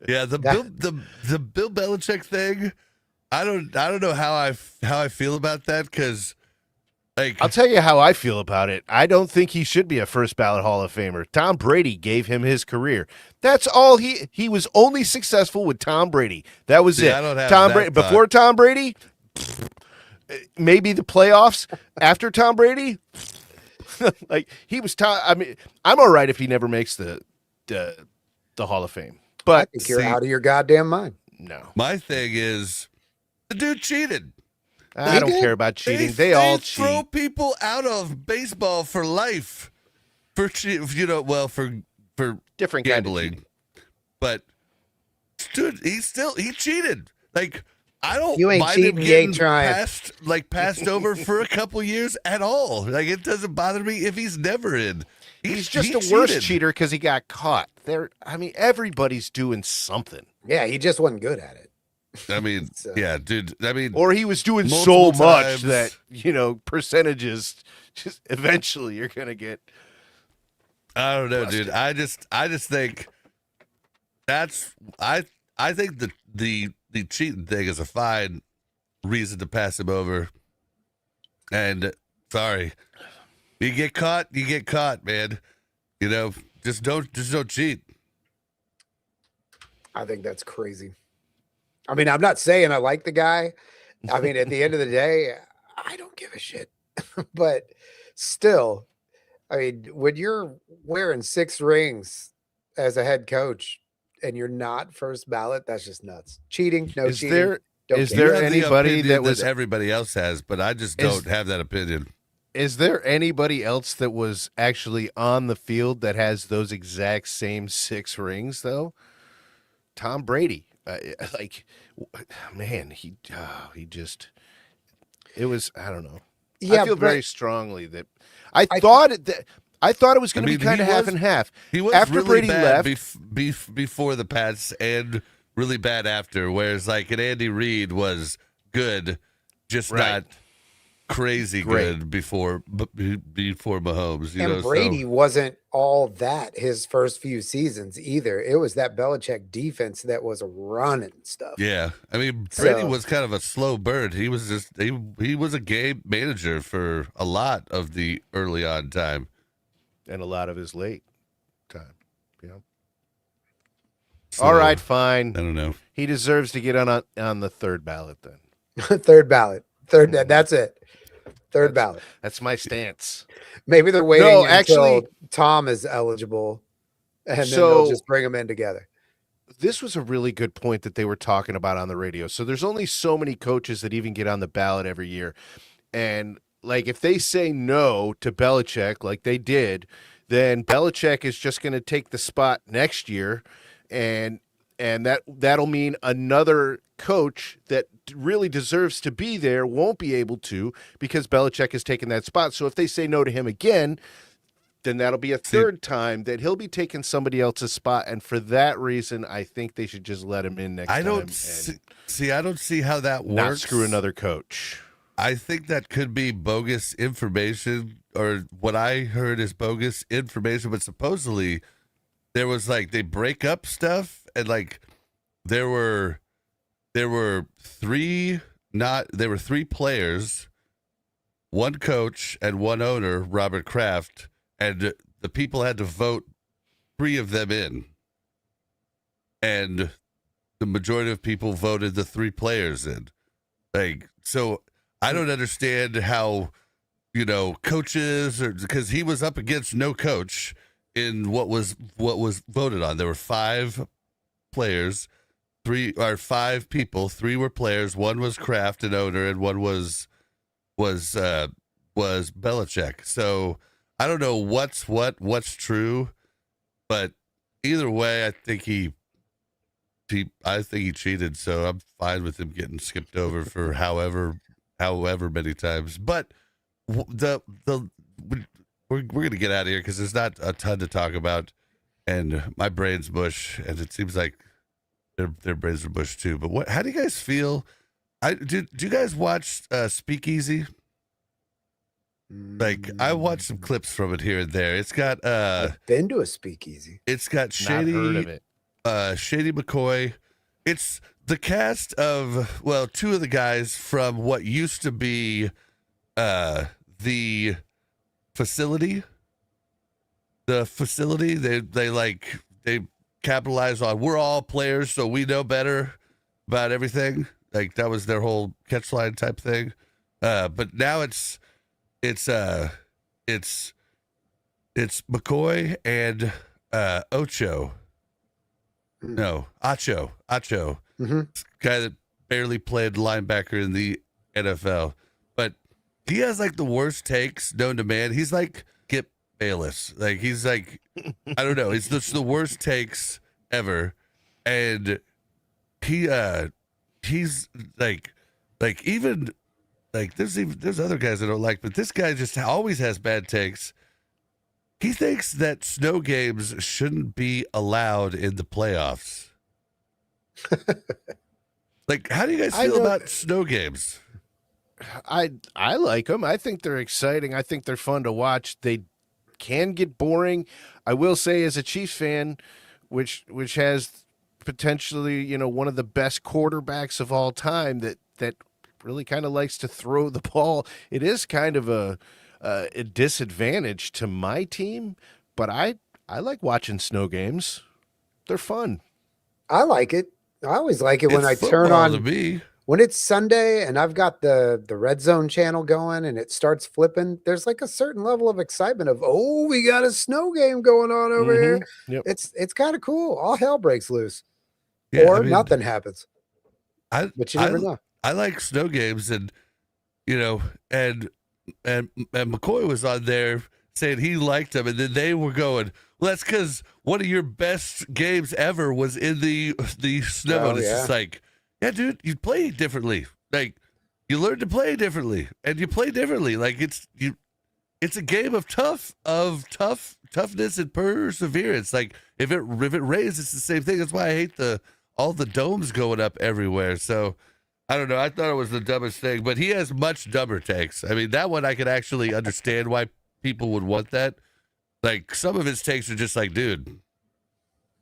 Yeah, the Bill Belichick thing. I don't know how I feel about that, because like, I'll tell you how I feel about it. I don't think he should be a first ballot Hall of Famer. Tom Brady gave him his career. That's all he was only successful with Tom Brady. That was See, it. I don't have Tom that Brady thought. before Tom Brady, maybe the playoffs. After Tom Brady, like he was Tom. I mean, I'm all right if he never makes the Hall of Fame. I But think you're see- out of your goddamn mind. no, my thing is, the dude cheated. I don't did? care about cheating. They all throw cheat. people out of baseball for life for for Different kind of gambling. cheating. But dude, he cheated. Like, I don't You ain't mind cheating, him you ain't getting trying. passed over for a couple years at all. Like, it doesn't bother me if he's never in. He's just he a worse cheated. cheater because he got caught. Everybody's doing something. Yeah, he just wasn't good at it. I mean, So- yeah, dude. I mean, Or he was doing so Multiple much times. that, percentages just eventually you're going to get. I don't know, Busted. dude. I just think I think the cheating thing is a fine reason to pass him over. And sorry, you get caught, man. Just don't cheat. I think that's crazy. I mean, I'm not saying I like the guy. I mean, at the end of the day, I don't give a shit. But still, I mean, when you're wearing 6 rings as a head coach and you're not first ballot, that's just nuts. Cheating, no Is cheating. there don't is care. there You have the anybody opinion that was everybody else has, but I just Is- don't have that opinion. is there anybody else that was actually on the field that has those exact same 6 rings though? Tom Brady. Man, he just it was, I don't know. Yeah, I feel but very strongly that I thought it was going to mean, be kind he of half was- and half. He was After really Brady bad left, before the Pats and really bad after, whereas like an Andy Reid was good, just Right. not crazy Great. good before Mahomes. And Brady wasn't all that his first few seasons either. It was that Belichick defense that was running stuff. Yeah, I mean, Brady So- was kind of a slow bird. He was just he was a game manager for a lot of the early on time. and a lot of his late time. Yeah. So, All right, fine. I don't know. He deserves to get on the third ballot then. Third ballot. That's it. Third ballot. That's my stance. Maybe they're waiting No, until actually- Tom is eligible, and then So- they'll just bring them in together. This was a really good point that they were talking about on the radio. So there's only so many coaches that even get on the ballot every year. And like if they say no to Belichick like they did, then Belichick is just going to take the spot next year and that'll mean another coach that really deserves to be there won't be able to because Belichick has taken that spot. So if they say no to him again, then that'll be a third time that he'll be taking somebody else's spot. And for that reason, I think they should just let him in next I time don't and see. I don't see how that works. not screw another coach. I think that could be bogus information, or what I heard is bogus information. But supposedly, there was like they break up stuff, and like there were 3 players, 1 coach, and 1 owner, Robert Kraft, and the people had to vote 3 of them in, and the majority of people voted the 3 players in. Like, so I don't understand how, coaches, or because he was up against no coach in what was voted on. There were 5 players, 5 people. 3 were players. 1 was Kraft and owner, and 1 was Belichick. So I don't know what's true, but either way, I think he cheated. So I'm fine with him getting skipped over for however many times. But we're gonna get out of here because there's not a ton to talk about, and my brain's mush, and it seems like their brains are mush too. But how do you guys feel? Do you guys watch Speakeasy? Like, I watched some clips from it here and there. It's got I've been to a speakeasy. It's got Shady, Not heard of it. Shady McCoy. It's the cast of 2 of the guys from what used to be the facility. The facility, they capitalize on, we're all players, so we know better about everything. Like, that was their whole catchline type thing. But now it's McCoy and Ocho. No, Acho. Mm-hmm. Guy that barely played linebacker in the NFL. But he has like the worst takes known to man. He's like Skip Bayless. Like, he's like, I don't know. It's just the worst takes ever. And he's like even like there's other guys I don't like, but this guy just always has bad takes. He thinks that snow games shouldn't be allowed in the playoffs. Like, how do you guys feel about snow games? I like them. I think they're exciting. I think they're fun to watch. They can get boring. I will say, as a Chiefs fan, which has potentially, one of the best quarterbacks of all time that really kind of likes to throw the ball, it is kind of a disadvantage to my team, but I like watching snow games. They're fun. I like it. I always like it when I It's turn football on to me. when it's Sunday and I've got the red zone channel going and it starts flipping. There's like a certain level of excitement of, oh, we got a snow game going on over here. Yep. It's kind of cool. All hell breaks loose, Yeah, or I mean, nothing happens. I But you never know. I like snow games, and and McCoy was on there saying he liked them, and then they were going, well, that's because one of your best games ever was in the snow. Oh, And it's yeah. just like, yeah, dude, you play differently. Like, you learn to play differently, and you play differently. Like, it's a game of toughness and perseverance. Like, if it rains, it's the same thing. That's why I hate all the domes going up everywhere. So I don't know. I thought it was the dumbest thing, but he has much dumber takes. I mean, that one I could actually understand why people would want that. Like, some of his takes are just like, dude,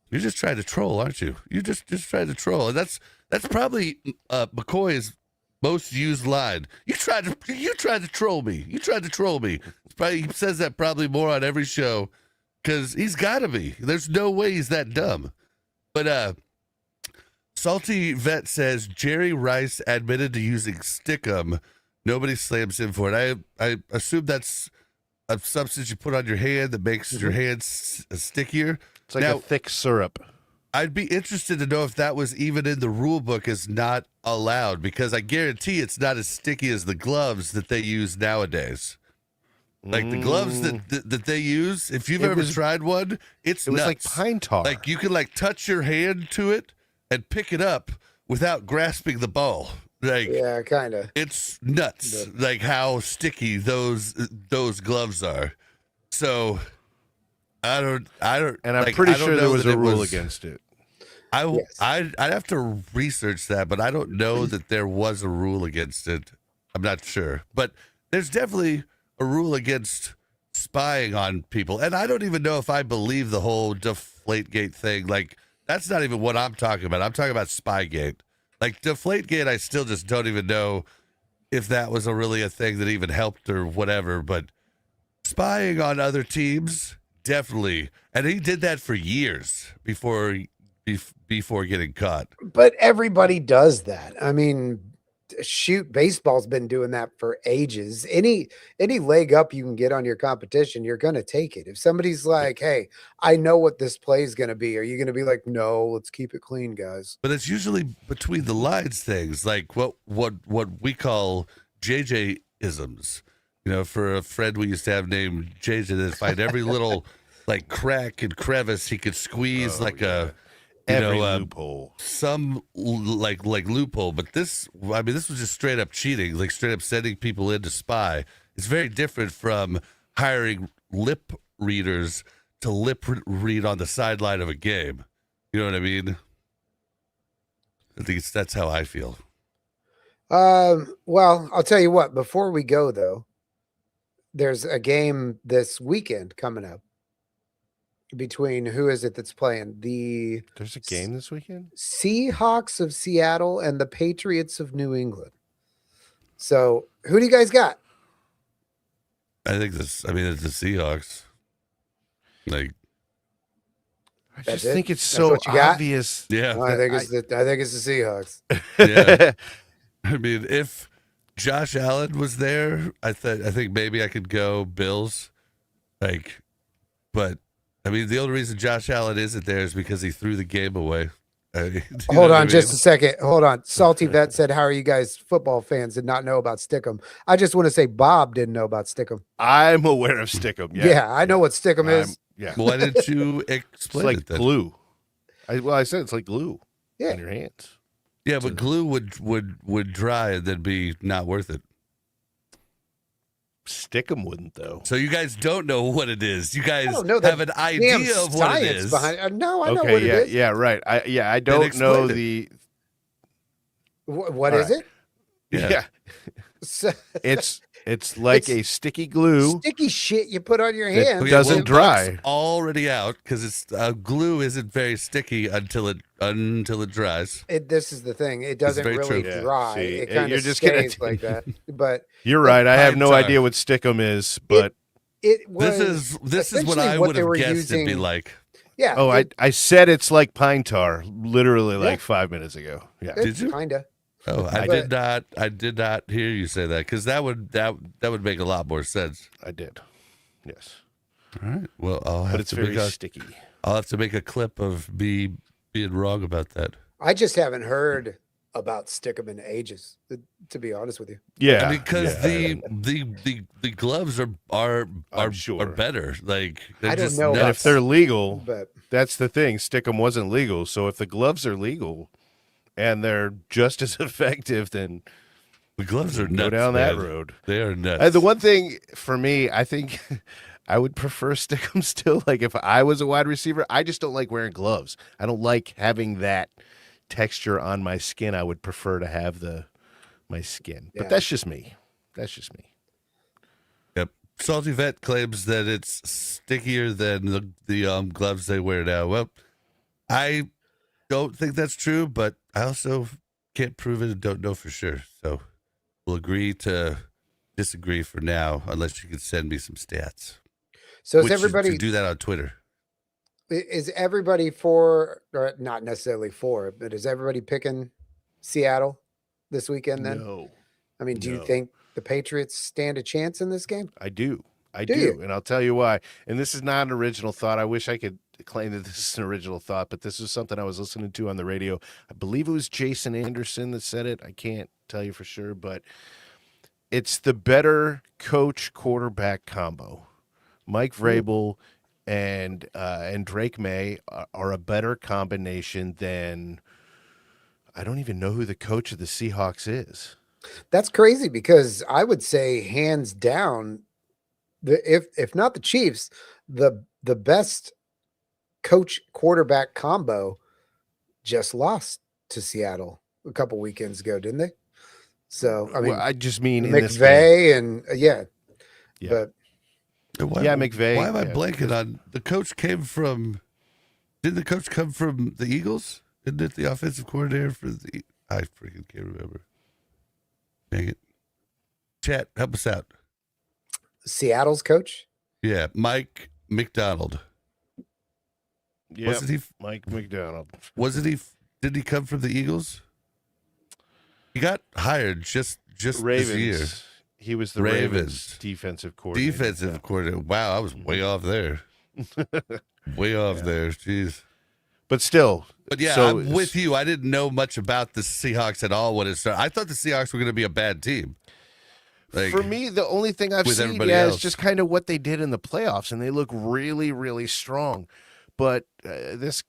you're just trying to troll, aren't you? You just trying to troll. And that's probably McCoy's most used line. You tried to troll me. You tried to troll me. He says that probably more on every show because he's got to be. There's no way he's that dumb. But Salty Vet says Jerry Rice admitted to using Stickum. Nobody slams him for it. I assume that's a substance you put on your hand that makes your hands stickier. It's like a thick syrup. I'd be interested to know if that was even in the rule book as not allowed, because I guarantee it's not as sticky as the gloves that they use nowadays. Like the gloves that they use, if you've ever tried one, it was nuts. Like pine tar. Like, you can like touch your hand to it and pick it up without grasping the ball. Like, Yeah, kind of. it's nuts. Like how sticky those gloves are. So I don't. And I'm like, pretty I don't sure there know was that a it rule against it. Yes. I'd have to research that, but I don't know that there was a rule against it. I'm not sure, but there's definitely a rule against spying on people, and I don't even know if I believe the whole Deflategate thing. Like, that's not even what I'm talking about. I'm talking about Spygate. Like, Deflategate, I still just don't even know if that was really a thing that even helped or whatever. But spying on other teams definitely, and he did that for years before getting caught. But everybody does that. I mean, shoot, baseball's been doing that for ages. Any leg up you can get on your competition, you're going to take it. If somebody's like, "Hey, I know what this play is going to be," are you going to be like, "No, let's keep it clean, guys"? But it's usually between the lines things, like what we call JJ isms. For a friend we used to have named JJ that find every little like crack and crevice he could squeeze Every loophole. Some like loophole. But this was just straight up cheating, like straight up sending people in to spy. It's very different from hiring lip readers to lip read on the sideline of a game. You know what I mean? I think that's how I feel. Well, I'll tell you what, before we go though, there's a game this weekend coming up between who is it that's playing? There's a game this weekend? Seahawks of Seattle and the Patriots of New England. So who do you guys got? I think it's the Seahawks. Like, I That's just it? think it's That's so what you got? obvious. yeah. I think it's the Seahawks. Yeah. I mean, if Josh Allen was there, I think maybe I could go Bills. But I mean, the only reason Josh Allen isn't there is because he threw the game away. Hold on just a second. Hold on. Salty Vet said, "How are you guys football fans did not know about Stickum?" I just want to say Bob didn't know about Stickum. I'm aware of Stickum. Yeah, I know what Stickum is. Yeah. Why didn't you It's explain like it then? glue. I said it's like glue Yeah. on your hands. Yeah, but glue would dry and then be not worth it. Stickum wouldn't though. So you guys don't know what it is. You guys don't know that have an idea of what it is. Behind. No, I know Okay, what it is. yeah, right. I don't know explain it. the. What All is right. it? Yeah, So- it's like a sticky glue. sticky shit you put on your That hands. doesn't well, dry. Buck's already out because it's glue isn't very sticky until it dries. This is the thing. It doesn't very really true. Yeah, dry. see, It kind you're of just gonna- stays like that. But You're right. I have Pine no tar. idea what Stickum is, but it was This is what essentially I would they have were guessed it'd be using- like. Yeah. oh, I said it's like pine tar literally like Yeah. 5 minutes ago. Yeah. Did you? Kinda. Oh, I But- did not hear you say that because that would make a lot more sense. I did. Yes. All right. Well, I'll But have it's to very make sticky. I'll have to make a clip of me being wrong about that. I just haven't heard about Stickum in ages, to be honest with you. Yeah. Because yeah. the gloves are sure. are better. Like they're I don't just know And about nuts. if they're legal, But that's the thing. Stickum wasn't legal. So if the gloves are legal and they're just as effective, then The gloves are nuts. go down that man. road. They are nuts. The one thing for me, I think I would prefer Stickum still. Like if I was a wide receiver, I just don't like wearing gloves. I don't like having that texture on my skin. I would prefer to have my skin. But Yeah. that's just me. That's just me. Yep. Salty Vet claims that it's stickier than the gloves they wear now. Well, I don't think that's true, but I also can't prove it and don't know for sure. So we'll agree to disagree for now, unless you can send me some stats. so is Which everybody you can do that on Twitter. is everybody for, or not necessarily for, but is everybody picking Seattle this weekend then? No, I mean, do you no. think the Patriots stand a chance in this game? I do. I Do do. you? And I'll tell you why. And this is not an original thought. I wish I could claim that this is an original thought, but this is something I was listening to on the radio. I believe it was Jason Anderson that said it. I can't tell you for sure, but it's the better coach quarterback combo. Mike Vrabel and Drake May are a better combination than I don't even know who the coach of the Seahawks is. That's crazy because I would say hands down, if not the Chiefs, the best coach quarterback combo just lost to Seattle a couple weekends ago, didn't they? So I mean, Well, I just mean in this game. McVay and Yeah. but Yeah, McVay, Why am I yeah, blanking on the coach? Didn't the coach come from the Eagles? Isn't it the offensive coordinator for the? I freaking can't remember. Dang it! Chat, help us out. Seattle's coach. Yeah, Mike McDonald. Yeah, Wasn't he? Mike McDonald. Wasn't he? Did he come from the Eagles? He got hired just Ravens. this year. He was the Ravens defensive coordinator. Defensive coordinator. Wow, I was way off there. Way off there. Jeez. But still. But yeah, so, I'm with you. I didn't know much about the Seahawks at all when it started. I thought the Seahawks were going to be a bad team. Like, for me, the only thing I've with seen everybody else. is just kind of what they did in the playoffs, and they look really, really strong. But this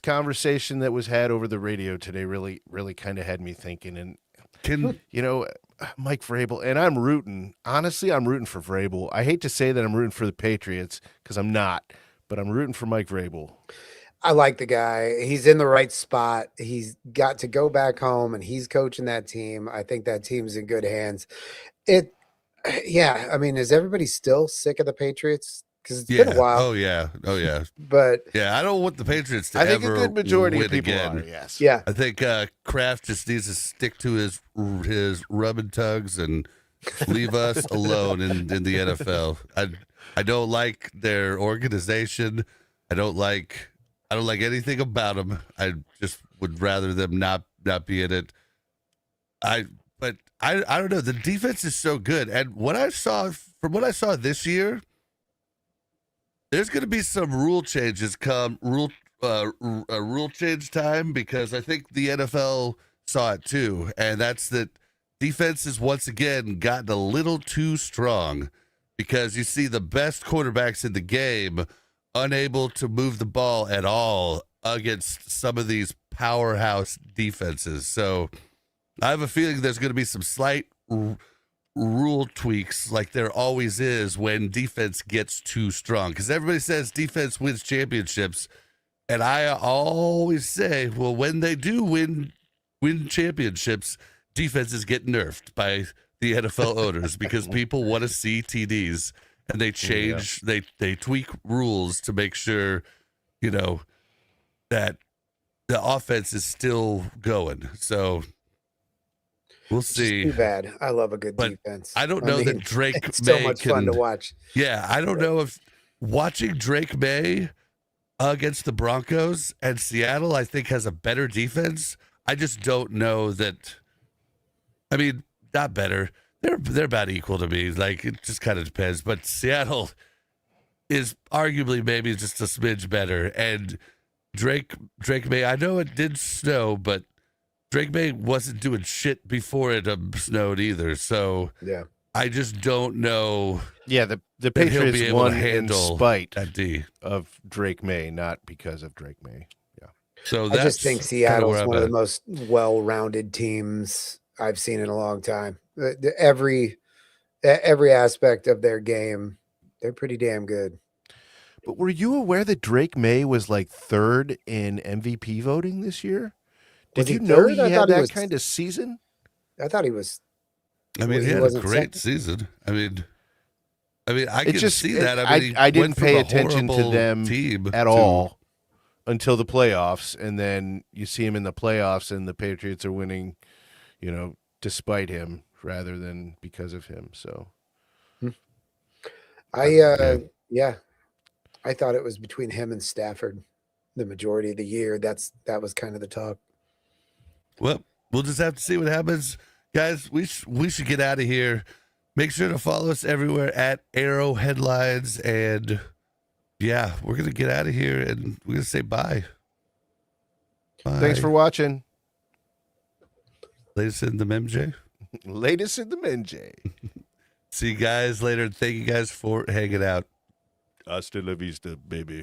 conversation that was had over the radio today really, really kind of had me thinking. And Mike Vrabel, and I'm rooting. Honestly, I'm rooting for Vrabel. I hate to say that I'm rooting for the Patriots because I'm not, but I'm rooting for Mike Vrabel. I like the guy. He's in the right spot. He's got to go back home, and he's coaching that team. I think that team's in good hands. I mean, is everybody still sick of the Patriots? Because it's been a while. Oh yeah. But yeah, I don't want the Patriots to I think ever a good majority win of people again. are, yes. yeah, I think Kraft just needs to stick to his rub and tugs and leave us alone in the NFL. I don't like their organization. I don't like anything about them. I just would rather them not be in it. But I don't know. The defense is so good, and from what I saw this year, there's going to be some rule changes come rule change time, because I think the NFL saw it too, and that's that defense has once again gotten a little too strong, because you see the best quarterbacks in the game unable to move the ball at all against some of these powerhouse defenses. So I have a feeling there's going to be some slight rule tweaks, like there always is when defense gets too strong, because everybody says defense wins championships, and I always say, well, when they do win championships, defenses get nerfed by the NFL owners because people want to see TDs, and they change, they tweak rules to make sure, that the offense is still going. So we'll see. too bad. I love a good defense. I don't know that Drake it's May so much fun to watch. Yeah, I don't know if watching Drake May against the Broncos and Seattle, I think, has a better defense. I just don't know that. I mean, not better. They're about equal to me. Like, it just kind of depends. But Seattle is arguably maybe just a smidge better. And Drake May, I know it did snow, but Drake May wasn't doing shit before it snowed either. So yeah, I just don't know. Yeah, the that he'll Patriots be able won to in handle spite that D. of Drake May, not because of Drake May. Yeah. So I just think Seattle's one of the at. most well-rounded teams I've seen in a long time. Every aspect of their game, they're pretty damn good. But were you aware that Drake May was like third in MVP voting this year? Did you know he had that kind of season? I thought he was. I mean, he had a great season. I mean, I can see that. I didn't pay attention to them at all until the playoffs, and then you see him in the playoffs, and the Patriots are winning, despite him rather than because of him. So, I thought it was between him and Stafford the majority of the year. That was kind of the talk. Well, we'll just have to see what happens, guys. We should get out of here. Make sure to follow us everywhere at ArrowHeadLines, and yeah, we're gonna get out of here and we're gonna say bye. Bye. Thanks for watching. Latest in the MJ. Latest in the MJ. See you guys later. Thank you guys for hanging out. Hasta la vista, baby.